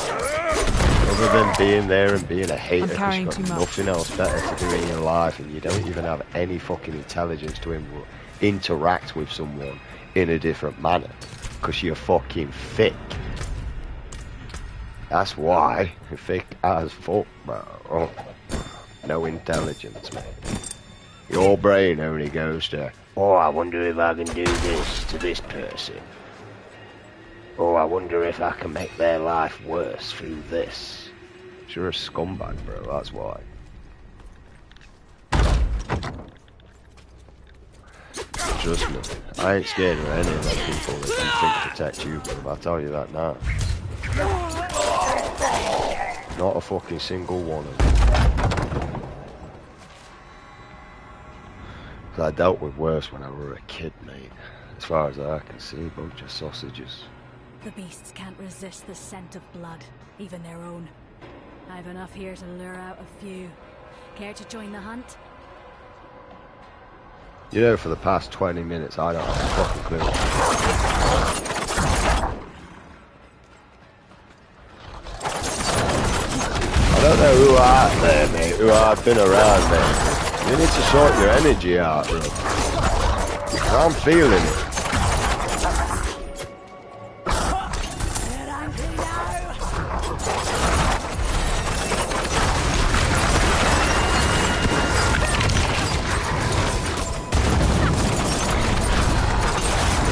Other than being there and being a hater because you've got nothing else better to do in your life and you don't even have any fucking intelligence to interact with someone in a different manner. Because you're fucking thick. That's why. You're thick as fuck, bro. Oh. No intelligence, mate. Your brain only goes to, oh, I wonder if I can do this to this person. Oh, I wonder if I can make their life worse through this. You're a scumbag, bro, that's why. Trust me, I ain't scared of any of them people that you think protect you, bro. I'll tell you that now. Not a fucking single one of them. I dealt with worse when I was a kid, mate. As far as I can see, bunch of sausages. The beasts can't resist the scent of blood, even their own. I've enough here to lure out a few. Care to join the hunt? You know, for the past 20 minutes, I don't have a fucking clue. I don't know who out there, mate, who I've been around, mate. You need to sort your energy out, bro. I'm feeling it.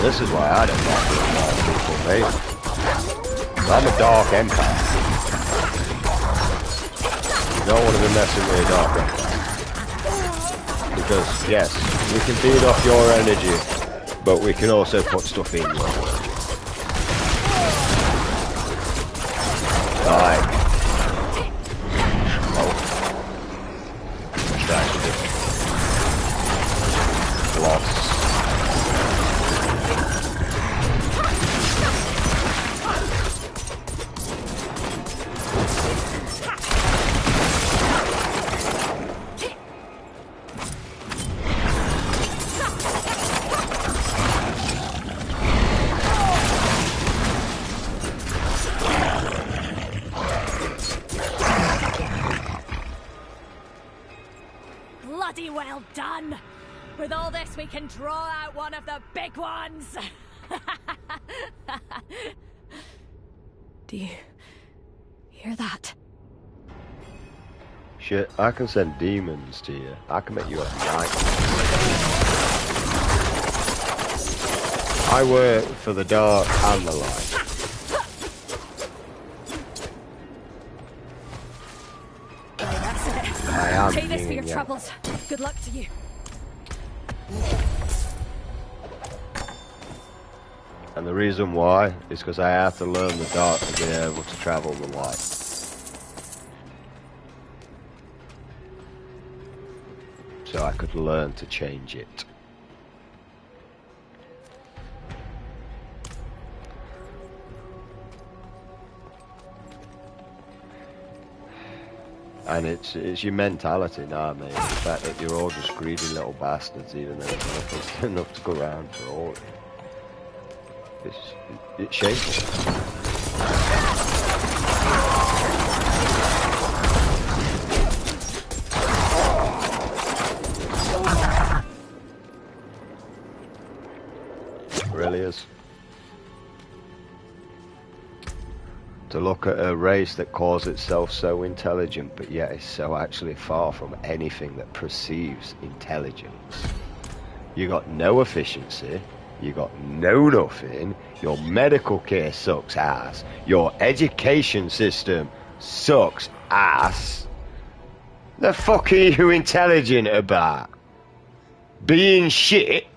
This is why I don't like being around people, mate. I'm a dark empath. You don't want to be messing with a dark empath. Because, yes, we can feed off your energy, but we can also put stuff in you. Alright. Oh. Distracted. Lost. With all this, we can draw out one of the big ones! Do you hear that? Shit, I can send demons to you. I can make you a knight. I work for the dark and the light. That's it. I am Take this for your yin, yeah. troubles. Good luck to you. And the reason why is because I have to learn the dark to be able to travel the light. So I could learn to change it. And it's your mentality now, mate. The fact that you're all just greedy little bastards, even though there's enough to go around for all. It's shameful. It really is. To look at a race that calls itself so intelligent, but yet is so actually far from anything that perceives intelligence. You got no efficiency, you got no nothing, your medical care sucks ass, your education system sucks ass. The fuck are you intelligent about? Being shit?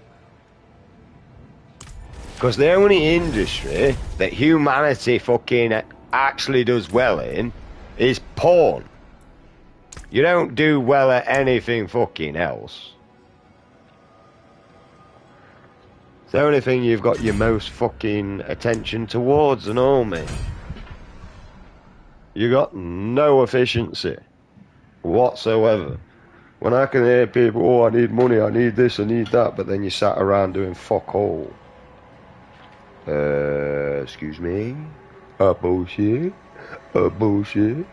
Because the only industry that humanity fucking actually does well in is porn. You don't do well at anything fucking else. It's the only thing you've got your most fucking attention towards and all, mate. You got no efficiency whatsoever. When I can hear people, oh, I need money, I need this, I need that, but then you sat around doing fuck all. Excuse me? Bullshit? Bullshit?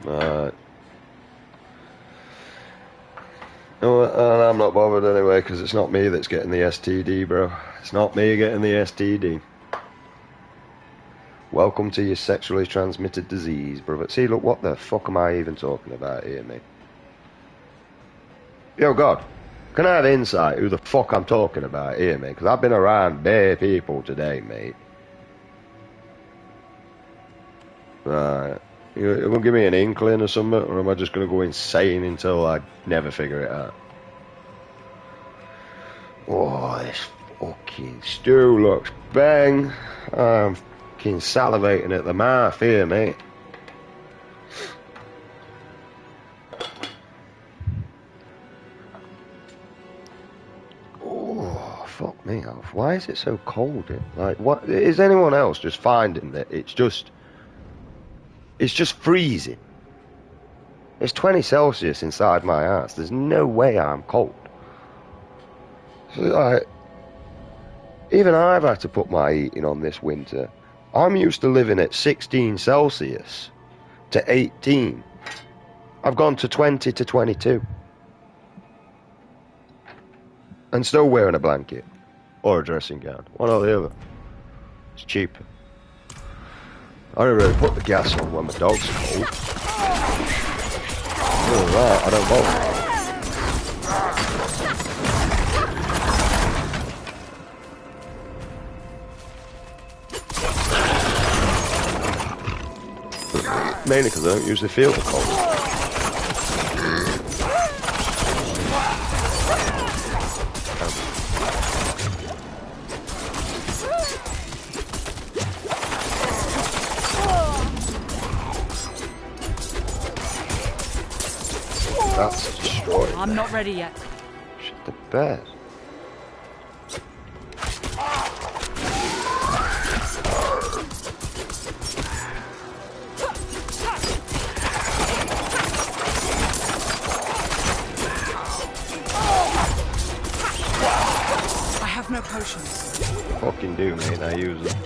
Alright. No, and I'm not bothered anyway, because it's not me that's getting the STD, bro. It's not me getting the STD. Welcome to your sexually transmitted disease, brother. See, look, what the fuck am I even talking about here, mate? Yo, God, can I have insight who the fuck I'm talking about here, mate? Because I've been around bare people today, mate. Right. You gonna give me an inkling or something, or am I just gonna go insane until I never figure it out? Oh, this fucking stew looks bang. I'm fucking salivating at the mouth here, mate. Oh, fuck me off. Why is it so cold here? Like, what is anyone else just finding that it's just freezing? It's 20 Celsius inside my house. There's no way I'm cold. So, like, even I've had to put my heating on this winter. I'm used to living at 16 Celsius to 18. I've gone to 20 to 22. And still wearing a blanket. Or a dressing gown. One or the other. It's cheaper. I don't really put the gas on when my dog's cold. Other than that, I don't bother. Mainly because I don't usually feel the cold. That's destroyed. I'm not ready yet. Shit the bed. I have no potions. Fucking do, mate. I use them.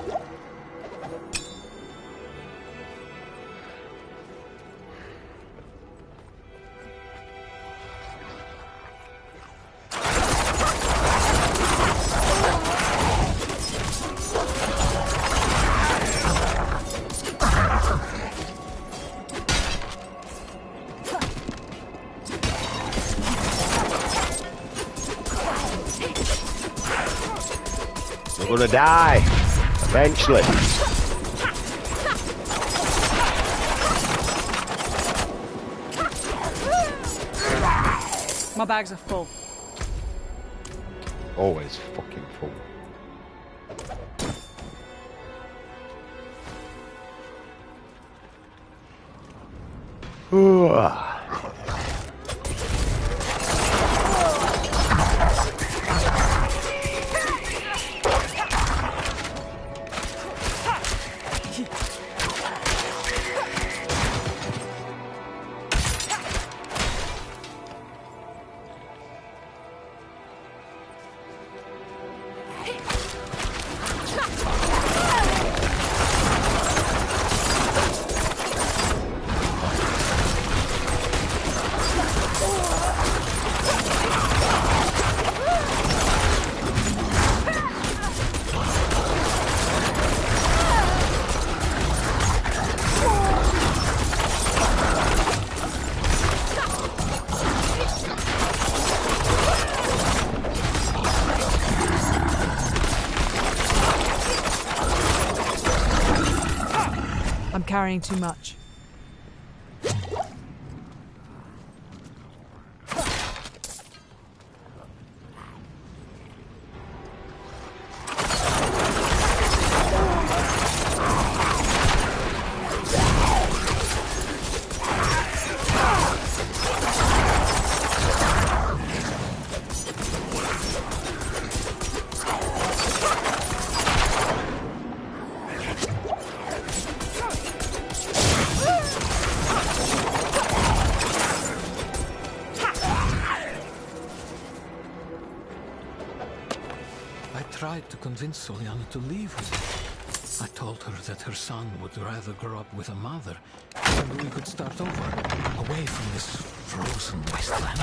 gonna die. Eventually. My bags are full. Always fucking full. I'm carrying too much. To convince Soliana to leave with me. I told her that her son would rather grow up with a mother and we could start over, away from this frozen wasteland.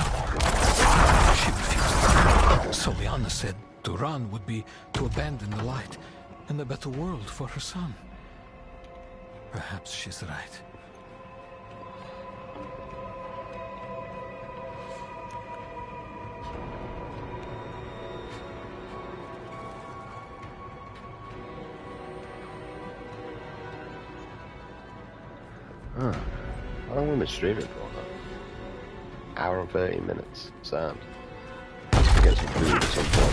She refused. Soliana said to run would be to abandon the light and a better world for her son. Perhaps she's right. Huh. How long have we been streaming for now? Hour and 13 minutes. Sound. Get some food at some point.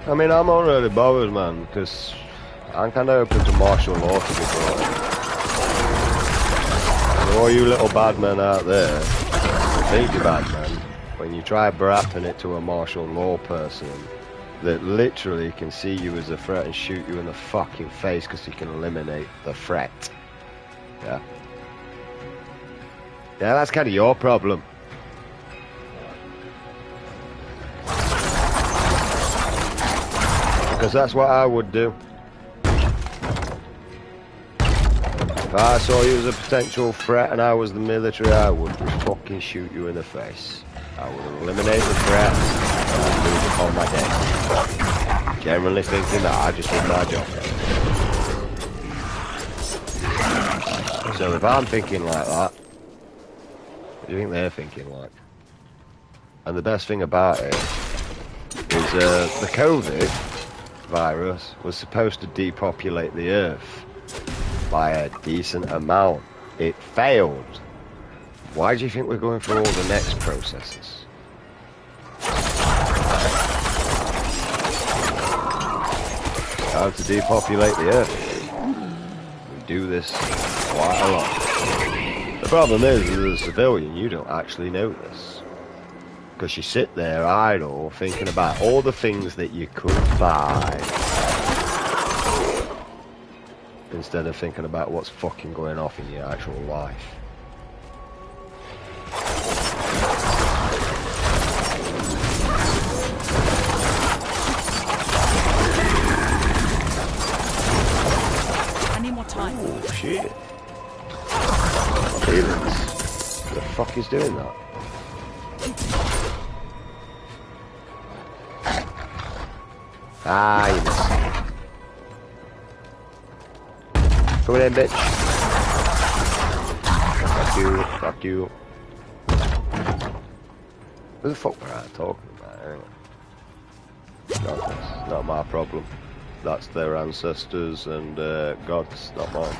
I mean, I'm not really bothered, man, because I'm kind of open to martial law to be brought in. All you little bad men out there, think you're bad men, when you try brapping it to a martial law person that literally can see you as a threat and shoot you in the fucking face because he can eliminate the threat. Yeah. Yeah, that's kind of your problem. Because that's what I would do. If I saw you as a potential threat and I was the military, I would fucking shoot you in the face. I would eliminate the threat and move upon my day. Generally thinking that I just did my job. So if I'm thinking like that, what do you think they're thinking like? And the best thing about it is the COVID virus was supposed to depopulate the Earth by a decent amount. It failed. Why do you think we're going through all the next processes? How to depopulate the Earth. We do this quite a lot. The problem is, as a civilian, you don't actually know this. Because you sit there idle, thinking about all the things that you could buy. Instead of thinking about what's fucking going off in your actual life. Time. Oh shit. Feelings. Who the fuck is doing that? Ah, you missed. Come in, bitch. Fuck you, fuck you. What the fuck were I talking about anyway? That's not my problem. That's their ancestors and gods, not mine.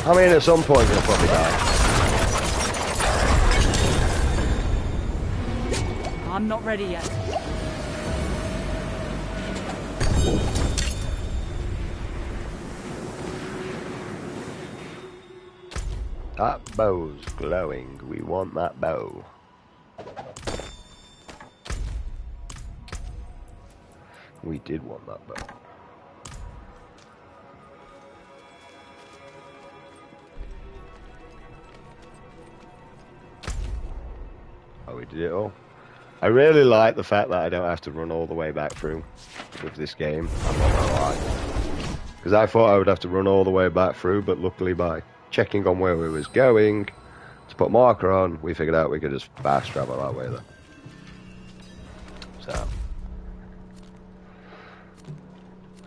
I mean, at some point they'll probably die. I'm not ready yet. That bow's glowing. We want that bow. We did want that bow. Oh, we did it all. I really like the fact that I don't have to run all the way back through with this game. I'm not gonna lie. Because I thought I would have to run all the way back through, but luckily by checking on where we was going to put marker on, we figured out we could just fast travel that way then. So.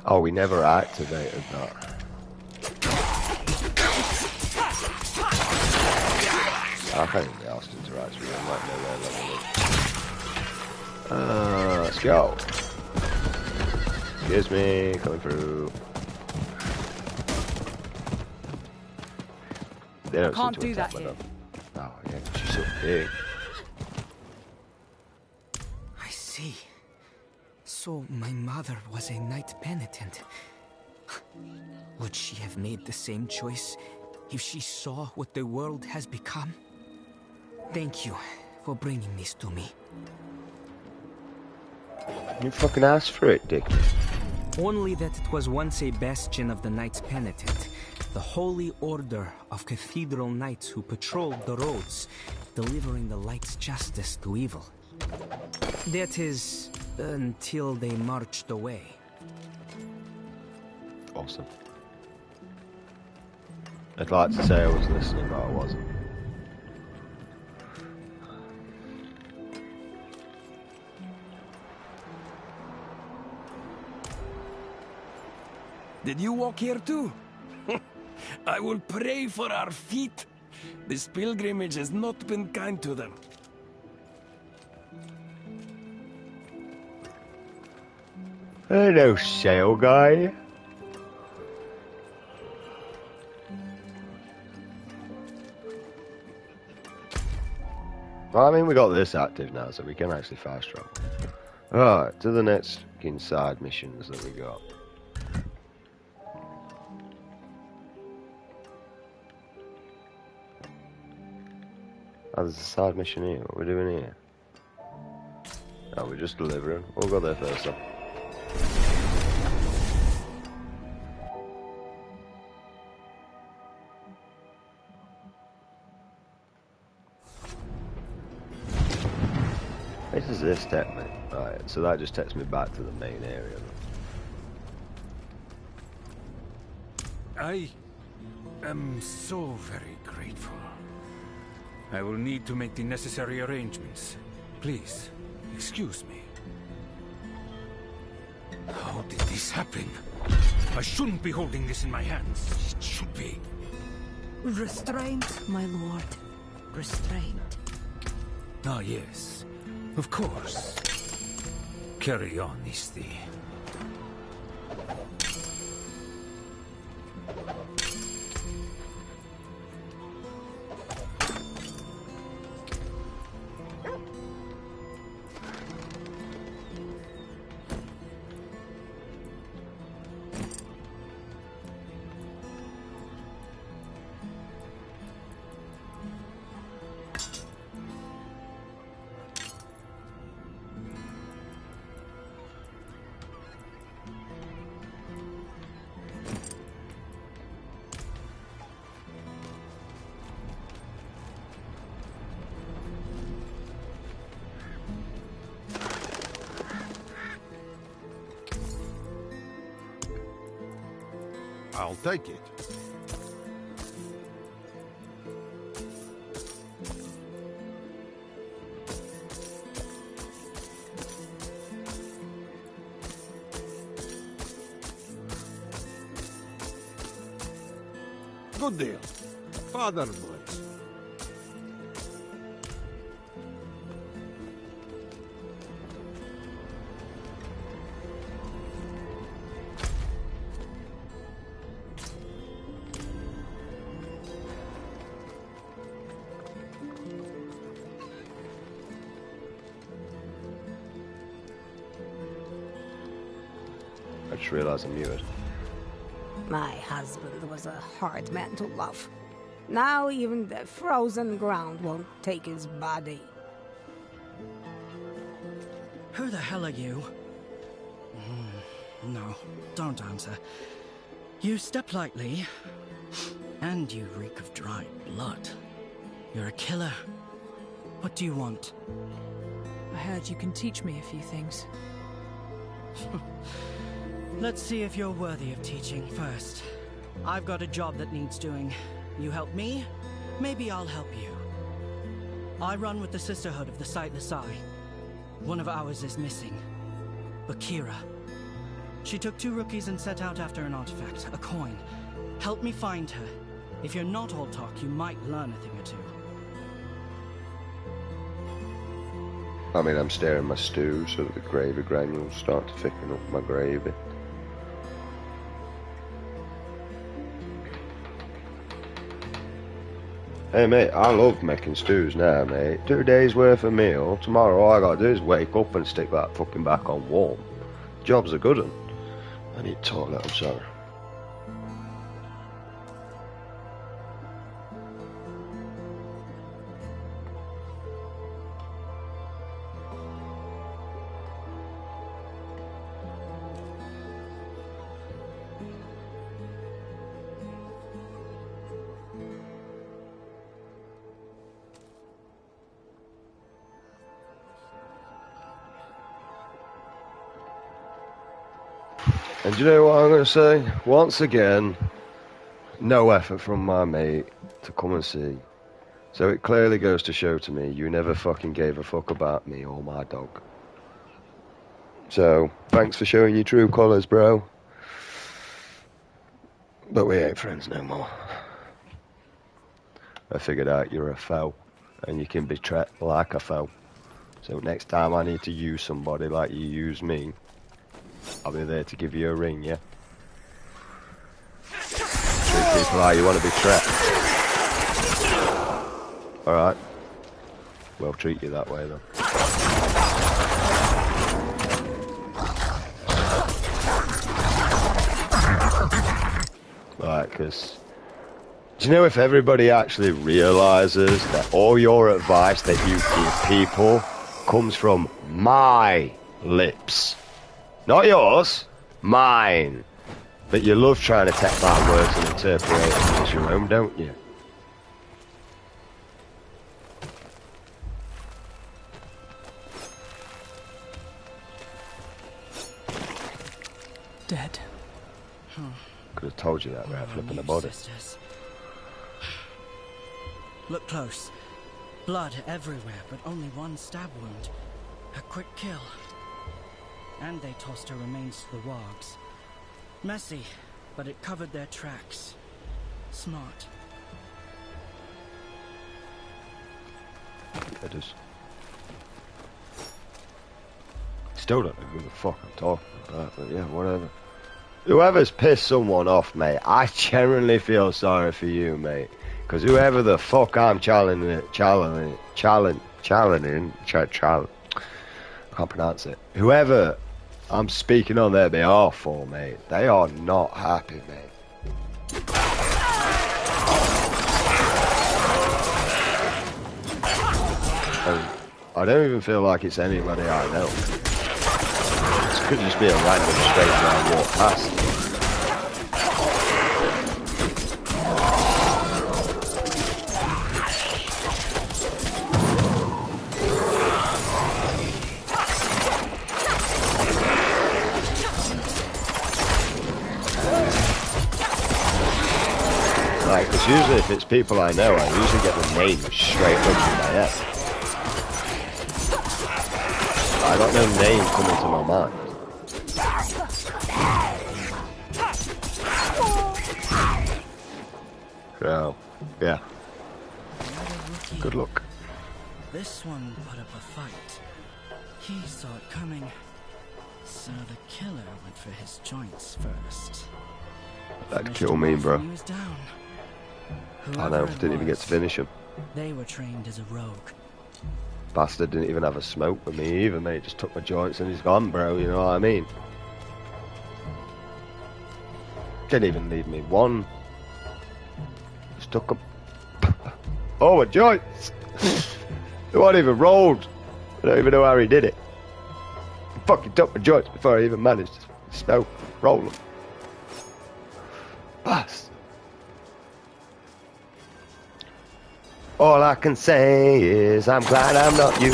Oh, we never activated that. I can't even be asked to interact with him, like nowhere level. Let's go. Excuse me, coming through. They don't Can't seem to do attack that me here. though. Oh yeah, she's so big. I see. So my mother was a knight penitent. Would she have made the same choice if she saw what the world has become? Thank you for bringing this to me. You fucking asked for it, Dick. Only that it was once a bastion of the Knights Penitent, the holy order of cathedral knights who patrolled the roads, delivering the light's justice to evil. That is, until they marched away. Awesome. I'd like to say I was listening, but I wasn't. Did you walk here too? I will pray for our feet. This pilgrimage has not been kind to them. Hello, sail guy. Well, I mean, we got this active now, so we can actually fast travel. Alright, to the next side missions that we got. Oh, there's a side mission here. What are we doing here? Oh, we're just delivering. We'll go there first then. Where does this take me? Right, so that just takes me back to the main area. I am so very grateful. I will need to make the necessary arrangements. Please, excuse me. How did this happen? I shouldn't be holding this in my hands. It should be. Restraint, my lord. Restraint. Ah, yes. Of course. Carry on, Isti. I'll take it. Good deal. Father bless. I just realised I'm muted. My husband was a hard man to love. Now even the frozen ground won't take his body. Who the hell are you? No, don't answer. You step lightly, and you reek of dried blood. You're a killer. What do you want? I heard you can teach me a few things. Let's see if you're worthy of teaching first. I've got a job that needs doing. You help me, maybe I'll help you. I run with the Sisterhood of the Sightless Eye. One of ours is missing. Bakira. She took 2 rookies and set out after an artifact, a coin. Help me find her. If you're not all talk, you might learn a thing or two. I mean, I'm stirring my stew so that the gravy granules start to thicken up my gravy. Hey mate, I love making stews now, mate. 2 days worth of meal. Tomorrow all I gotta do is wake up and stick that fucking back on warm. Job's a good one. I need toilet, I'm sorry. And you know what I'm going to say? Once again, no effort from my mate to come and see. So it clearly goes to show to me you never fucking gave a fuck about me or my dog. So, thanks for showing your true colours, bro. But we ain't friends no more. I figured out you're a foe, and you can be treated like a foe. So next time I need to use somebody like you use me, I'll be there to give you a ring, yeah? Treat people how you want to be treated. Alright. We'll treat you that way, then. Right, because... do you know if everybody actually realises that all your advice that you give people comes from my lips? Not yours, mine. But you love trying to take my words and interpret them as your own, don't you? Dead. Could have told you that without flipping the body. Sisters. Look close. Blood everywhere, but only one stab wound. A quick kill. And they tossed her remains to the wargs. Messy, but it covered their tracks. Smart. It is. Still don't know who the fuck I'm talking about, but yeah, whatever. Whoever's pissed someone off, mate, I genuinely feel sorry for you, mate. Because whoever the fuck I'm challenging, can't pronounce it. Whoever I'm speaking on their behalf for, mate, they are not happy, mate. And I don't even feel like it's anybody I know. This could just be a random stranger I walk past. Like, because usually if it's people I know, I usually get the names straight up in my head. I got no name coming to my mind. So, yeah. Good luck. This one put up a fight. He saw it coming. So the killer went for his joints first. That'd kill me, bro. He was down. I know, didn't even get to finish him. They were trained as a rogue. Bastard didn't even have a smoke with me either, mate. Just took my joints and he's gone, bro. You know what I mean? Didn't even leave me one. Just took them. Oh, my joints! They weren't even rolled. I don't even know how he did it. He fucking took my joints before I even managed to smoke, roll them. Bastard. All I can say is I'm glad I'm not you.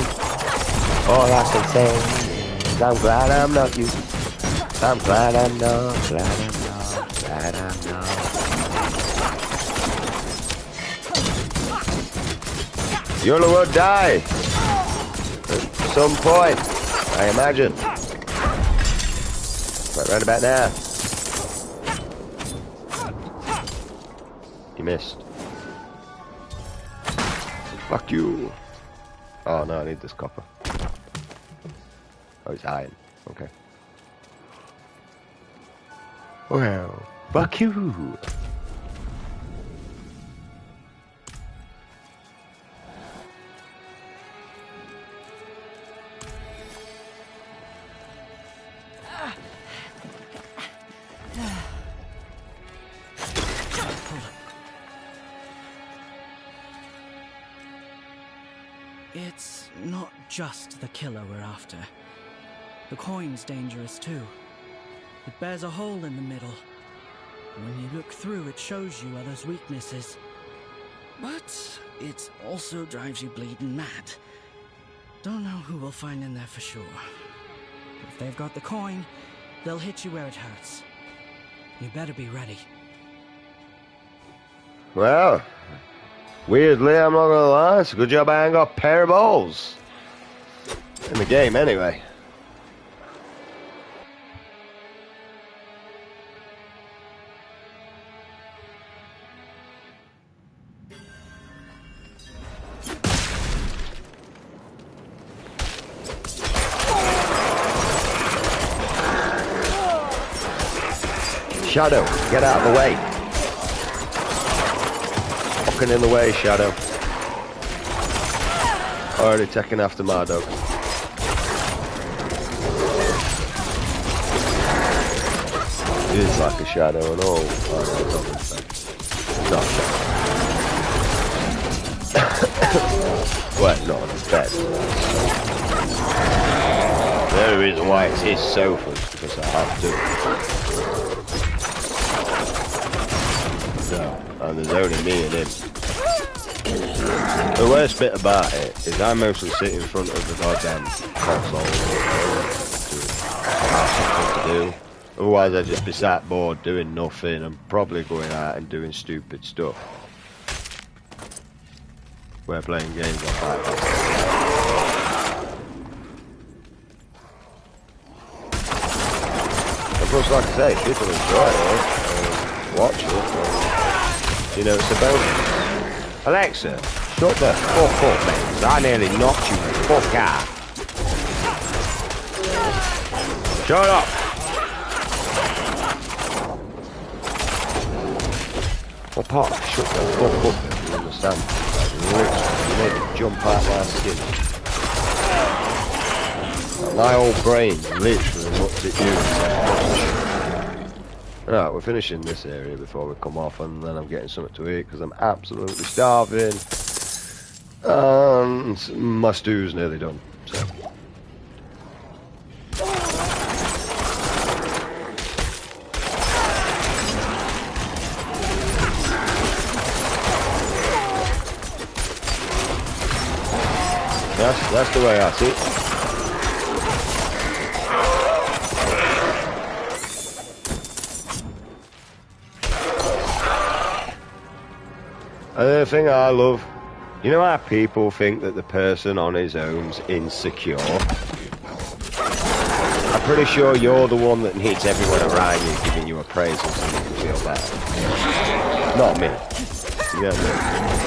All I can say is I'm glad I'm not you. I'm glad I'm not, glad I'm not, glad I'm not. You'll will die at some point, I imagine. But right about now. You missed. Fuck you. Oh no, I need this copper. Oh, it's iron. Okay. Well, fuck you. It's not just the killer we're after. The coin's dangerous too. It bears a hole in the middle. When you look through, it shows you others' weaknesses. But it also drives you bleeding mad. Don't know who we'll find in there for sure. If they've got the coin, they'll hit you where it hurts. You better be ready. Well, weirdly, I'm not gonna lie, it's a good job I ain't got a pair of balls. In the game, anyway. Shadow, get out of the way. Fucking in the way, Shadow. Already taking after my dog. He is like a shadow and all. Oh, no, not well, not on his bed. The only reason why it's his sofa is because I have to. So, and there's only me and him. The worst bit about it is I mostly sit in front of the goddamn console to have something to do. Otherwise I'd just be sat bored doing nothing and probably going out and doing stupid stuff. We're playing games like that. And plus, like I say, people enjoy it, watch it. You know, it's a bonus. Alexa, shut the fuck up, mate, 'cause I nearly knocked you the fuck out. Shut up! What part? Shut the fuck up, you understand? Like, you made me jump out my skin. Like, my whole brain literally looked at you. Right, we're finishing this area before we come off, and then I'm getting something to eat because I'm absolutely starving. And my stew's nearly done, so. That's the way I see it. The thing I love, you know how people think that the person on his own's insecure? I'm pretty sure you're the one that needs everyone around you giving you a praise and so you can feel better. Not me. Yeah, no.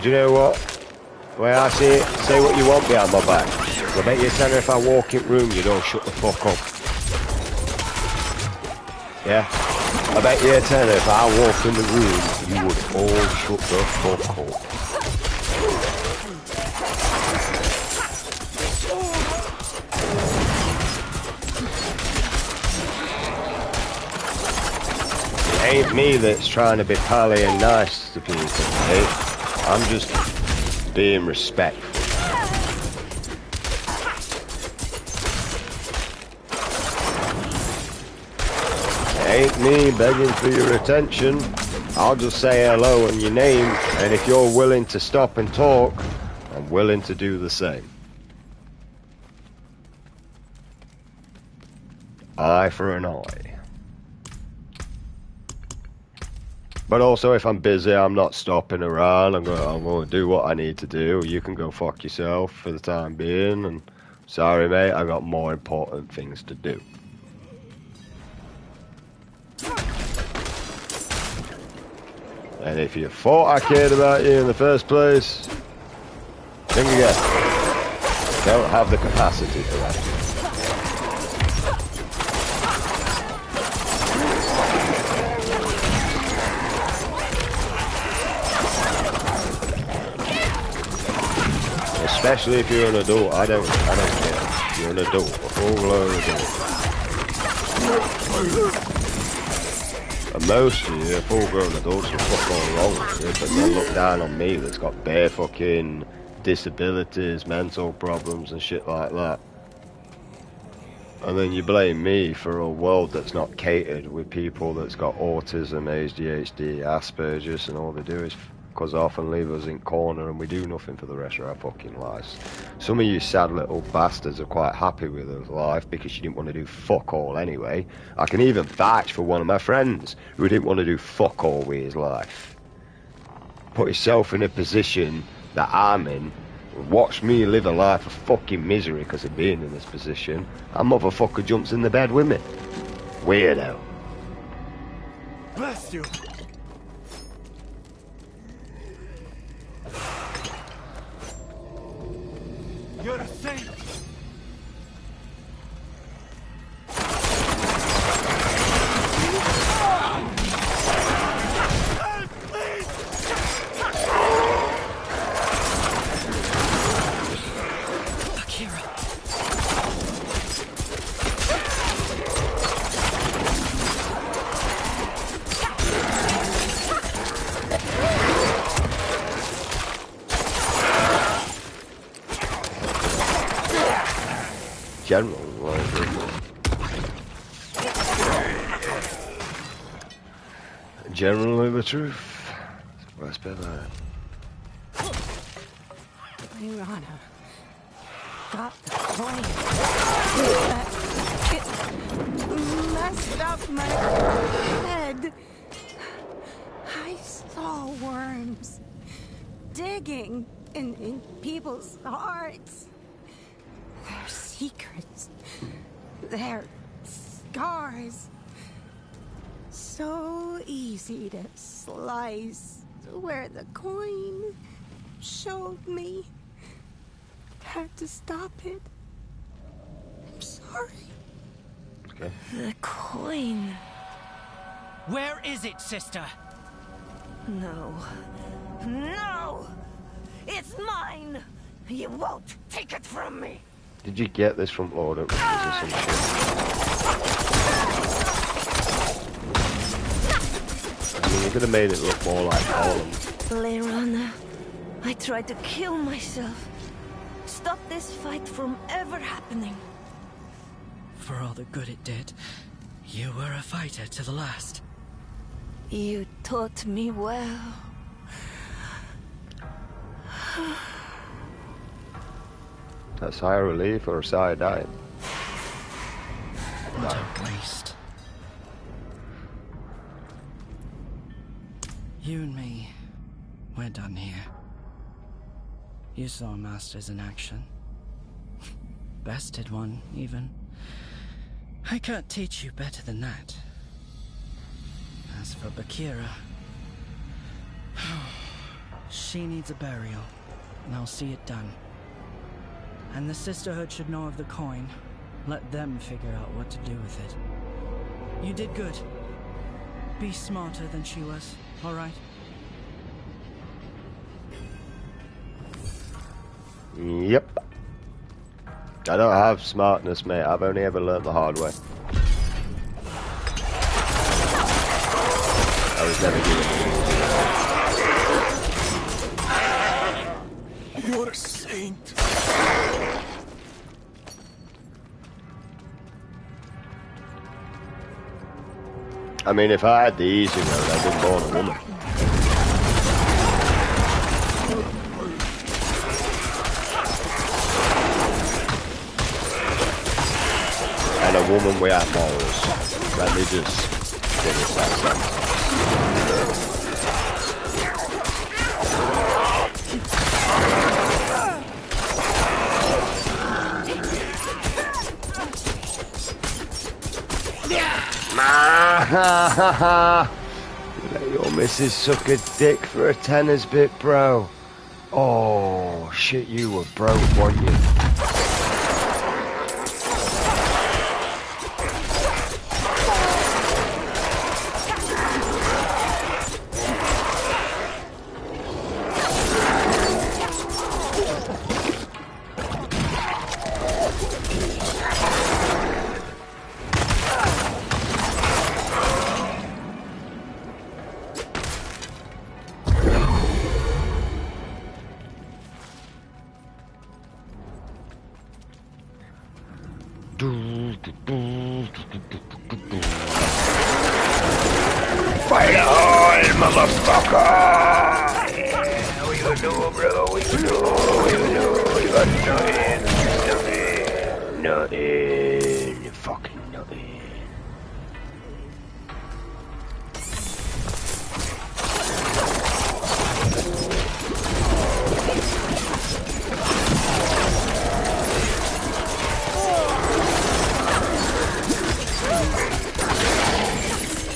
Do you know what? The way I see it, say what you want behind my back. I bet you tenner if I walk in room, you don't shut the fuck up. Yeah? I bet you tenner if I walk in the room, you would all shut the fuck up. It ain't me that's trying to be pally and nice to people, mate. I'm just being respectful. It ain't me begging for your attention. I'll just say hello and your name, and if you're willing to stop and talk, I'm willing to do the same. Eye for an eye. But also, if I'm busy, I'm not stopping around. I'm going to do what I need to do. You can go fuck yourself for the time being. And sorry, mate, I got more important things to do. And if you thought I cared about you in the first place, think again. Don't have the capacity for that. Especially if you're an adult, I don't care. You're an adult, a full-blown adult. And most of you full-grown adults will fuck all wrong with it, but they look down on me that's got bare fucking disabilities, mental problems and shit like that. And then you blame me for a world that's not catered with people that's got autism, ADHD, Asperger's, and all they do is cause off and leave us in corner and we do nothing for the rest of our fucking lives. Some of you sad little bastards are quite happy with your life because you didn't want to do fuck all anyway. I can even vouch for one of my friends who didn't want to do fuck all with his life. Put himself in a position that I'm in. Watch me live a life of fucking misery because of being in this position. A motherfucker jumps in the bed with me. Weirdo. Bless you. You're a saint. General, generally the truth. Where's Bella? Mirana got the coin. It messed up my head. I saw worms digging in people's hearts. Their secrets, their scars. So easy to slice where the coin showed me. Had to stop it. I'm sorry. Okay. The coin. Where is it, sister? No. No! It's mine! You won't take it from me! Did you get this from Lord of Rings or some shit? I mean, you could have made it look more like Holland. Leirana, I tried to kill myself. Stop this fight from ever happening. For all the good it did, you were a fighter to the last. You taught me well. That sigh of relief or a sigh of dying? What a waste. You and me, we're done here. You saw masters in action. Bested one, even. I can't teach you better than that. As for Bakira, she needs a burial, and I'll see it done. And the Sisterhood should know of the coin. Let them figure out what to do with it. You did good. Be smarter than she was, alright? Yep. I don't have smartness, mate. I've only ever learnt the hard way. I was never given. You're a saint. I mean, if I had the easy road, I'd been born a woman. And a woman without morals. Let me just finish that sentence. Let your missus suck a dick for a tenner's bit, bro. Oh, shit, you were broke, weren't you? Fight on, motherfucker! Yeah, what you gonna do, bro? What you gonna do? What you gonna do? You got nothing. Nothing. Fucking nothing.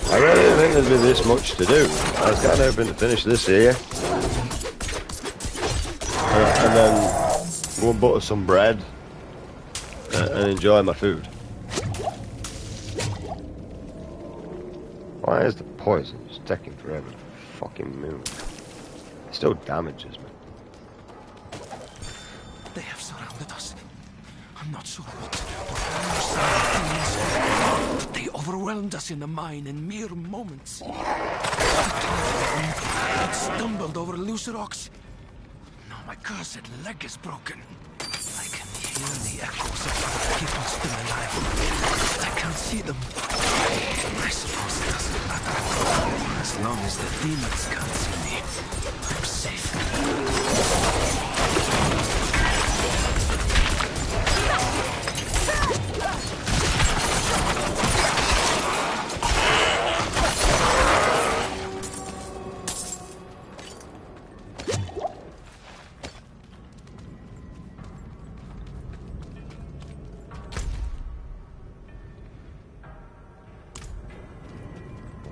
I really didn't think there'd be this much to do. I was kind of hoping to finish this here. And then go and butter some bread and enjoy my food. Why is the poison just taking forever to fucking move? It still damages me. They have surrounded us. I'm not sure what to do, but I understand the thing is, they overwhelmed us in the mine in mere moments. I stumbled over loose rocks. Now my cursed leg is broken. I can hear the echoes of other people still alive. I can't see them. I suppose it doesn't matter. As long as the demons can't see me, I'm safe.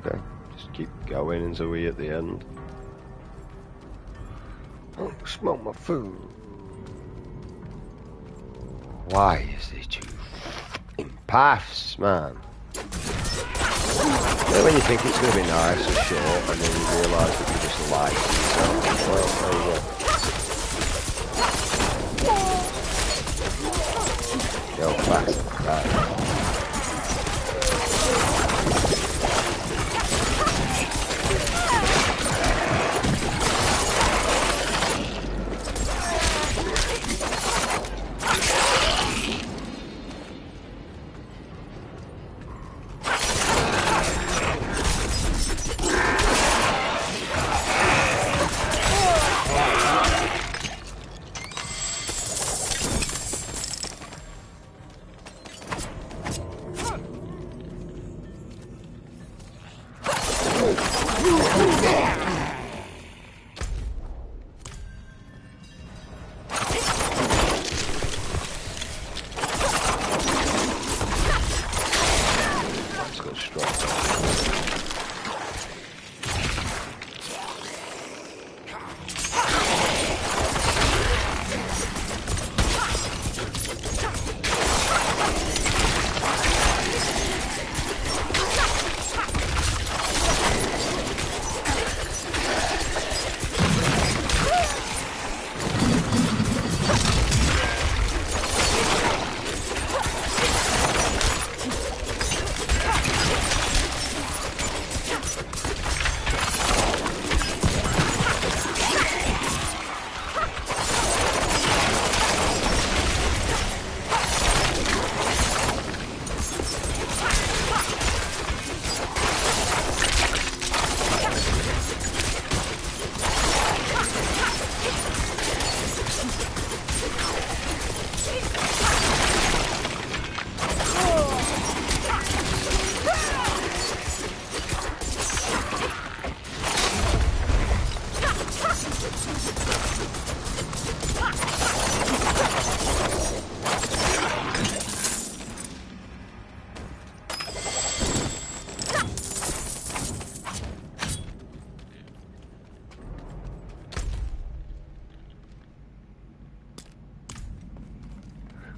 Okay, just keep going until we at the end. Oh, smell my food. Why is it you fucking paths, man? You know when you think it's going to be nice and short, and then you realise that you just lie to yourself. Well, there you go. Go fast, right. Let's go straight.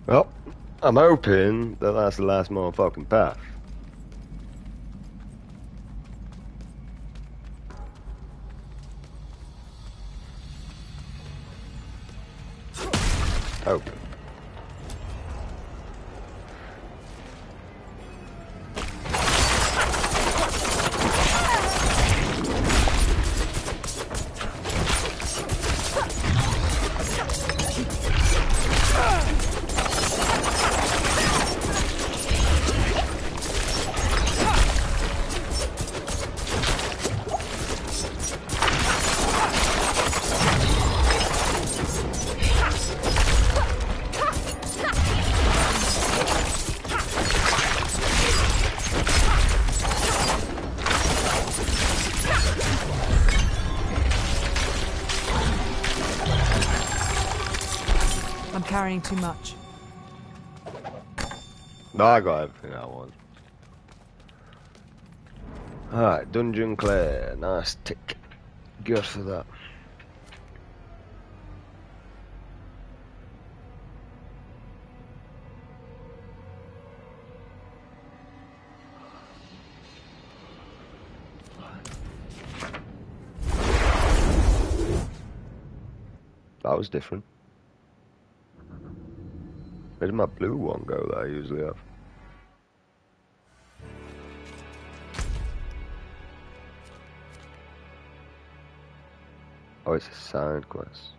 Well, I'm hoping that that's the last motherfucking path. Open. I'm carrying too much. No, I got everything I want. Alright, Dungeon Clear. Nice tick. Good for that. That was different. Where did my blue one go that I usually have? Oh, it's a side quest.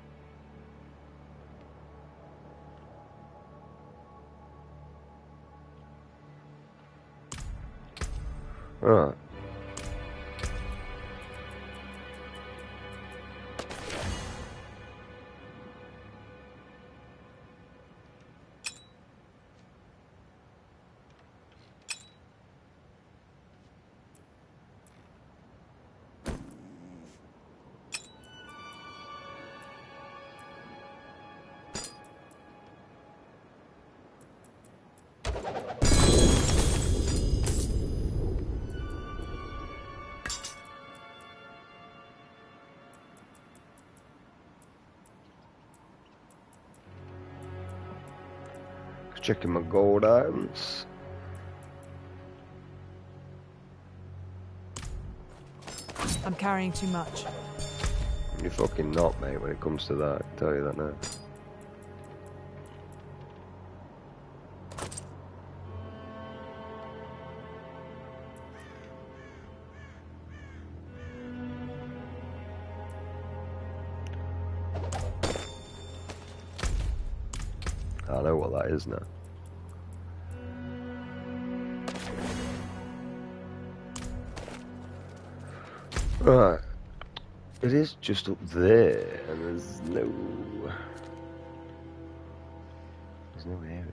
Alright. Checking my gold items. I'm carrying too much. You're fucking not, mate, when it comes to that. I can tell you that now. I know what that is now. Right. It is just up there, and there's no area.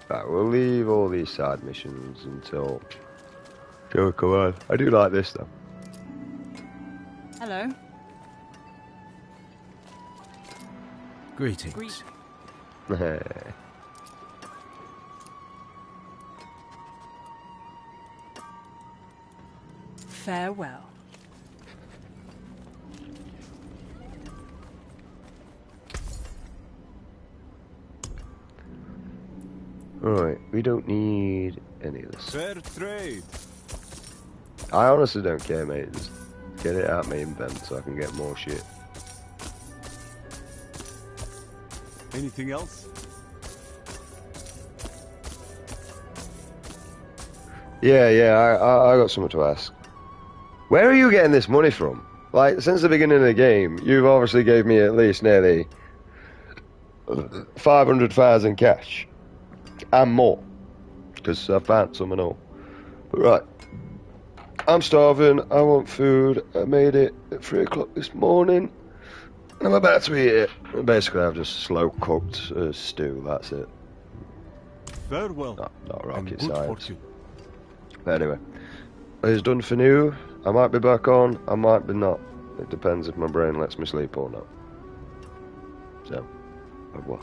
Right, we'll leave all these side missions until Joker on. I do like this though. Hello. Greetings. Farewell. Right, we don't need any of this. Fair trade. I honestly don't care, mate. Just get it out my invent so I can get more shit. Anything else? Yeah, I got something to ask. Where are you getting this money from? Like, since the beginning of the game, you've obviously gave me at least nearly 500,000 cash. And more. Because I found some and all. But right. I'm starving, I want food. I made it at 3 o'clock this morning. And I'm about to eat it. Basically, I've just slow cooked stew, that's it. Farewell. Not rocket and good science. fortune. But anyway, it's done for now. I might be back on, I might be not. It depends if my brain lets me sleep or not. So, au revoir.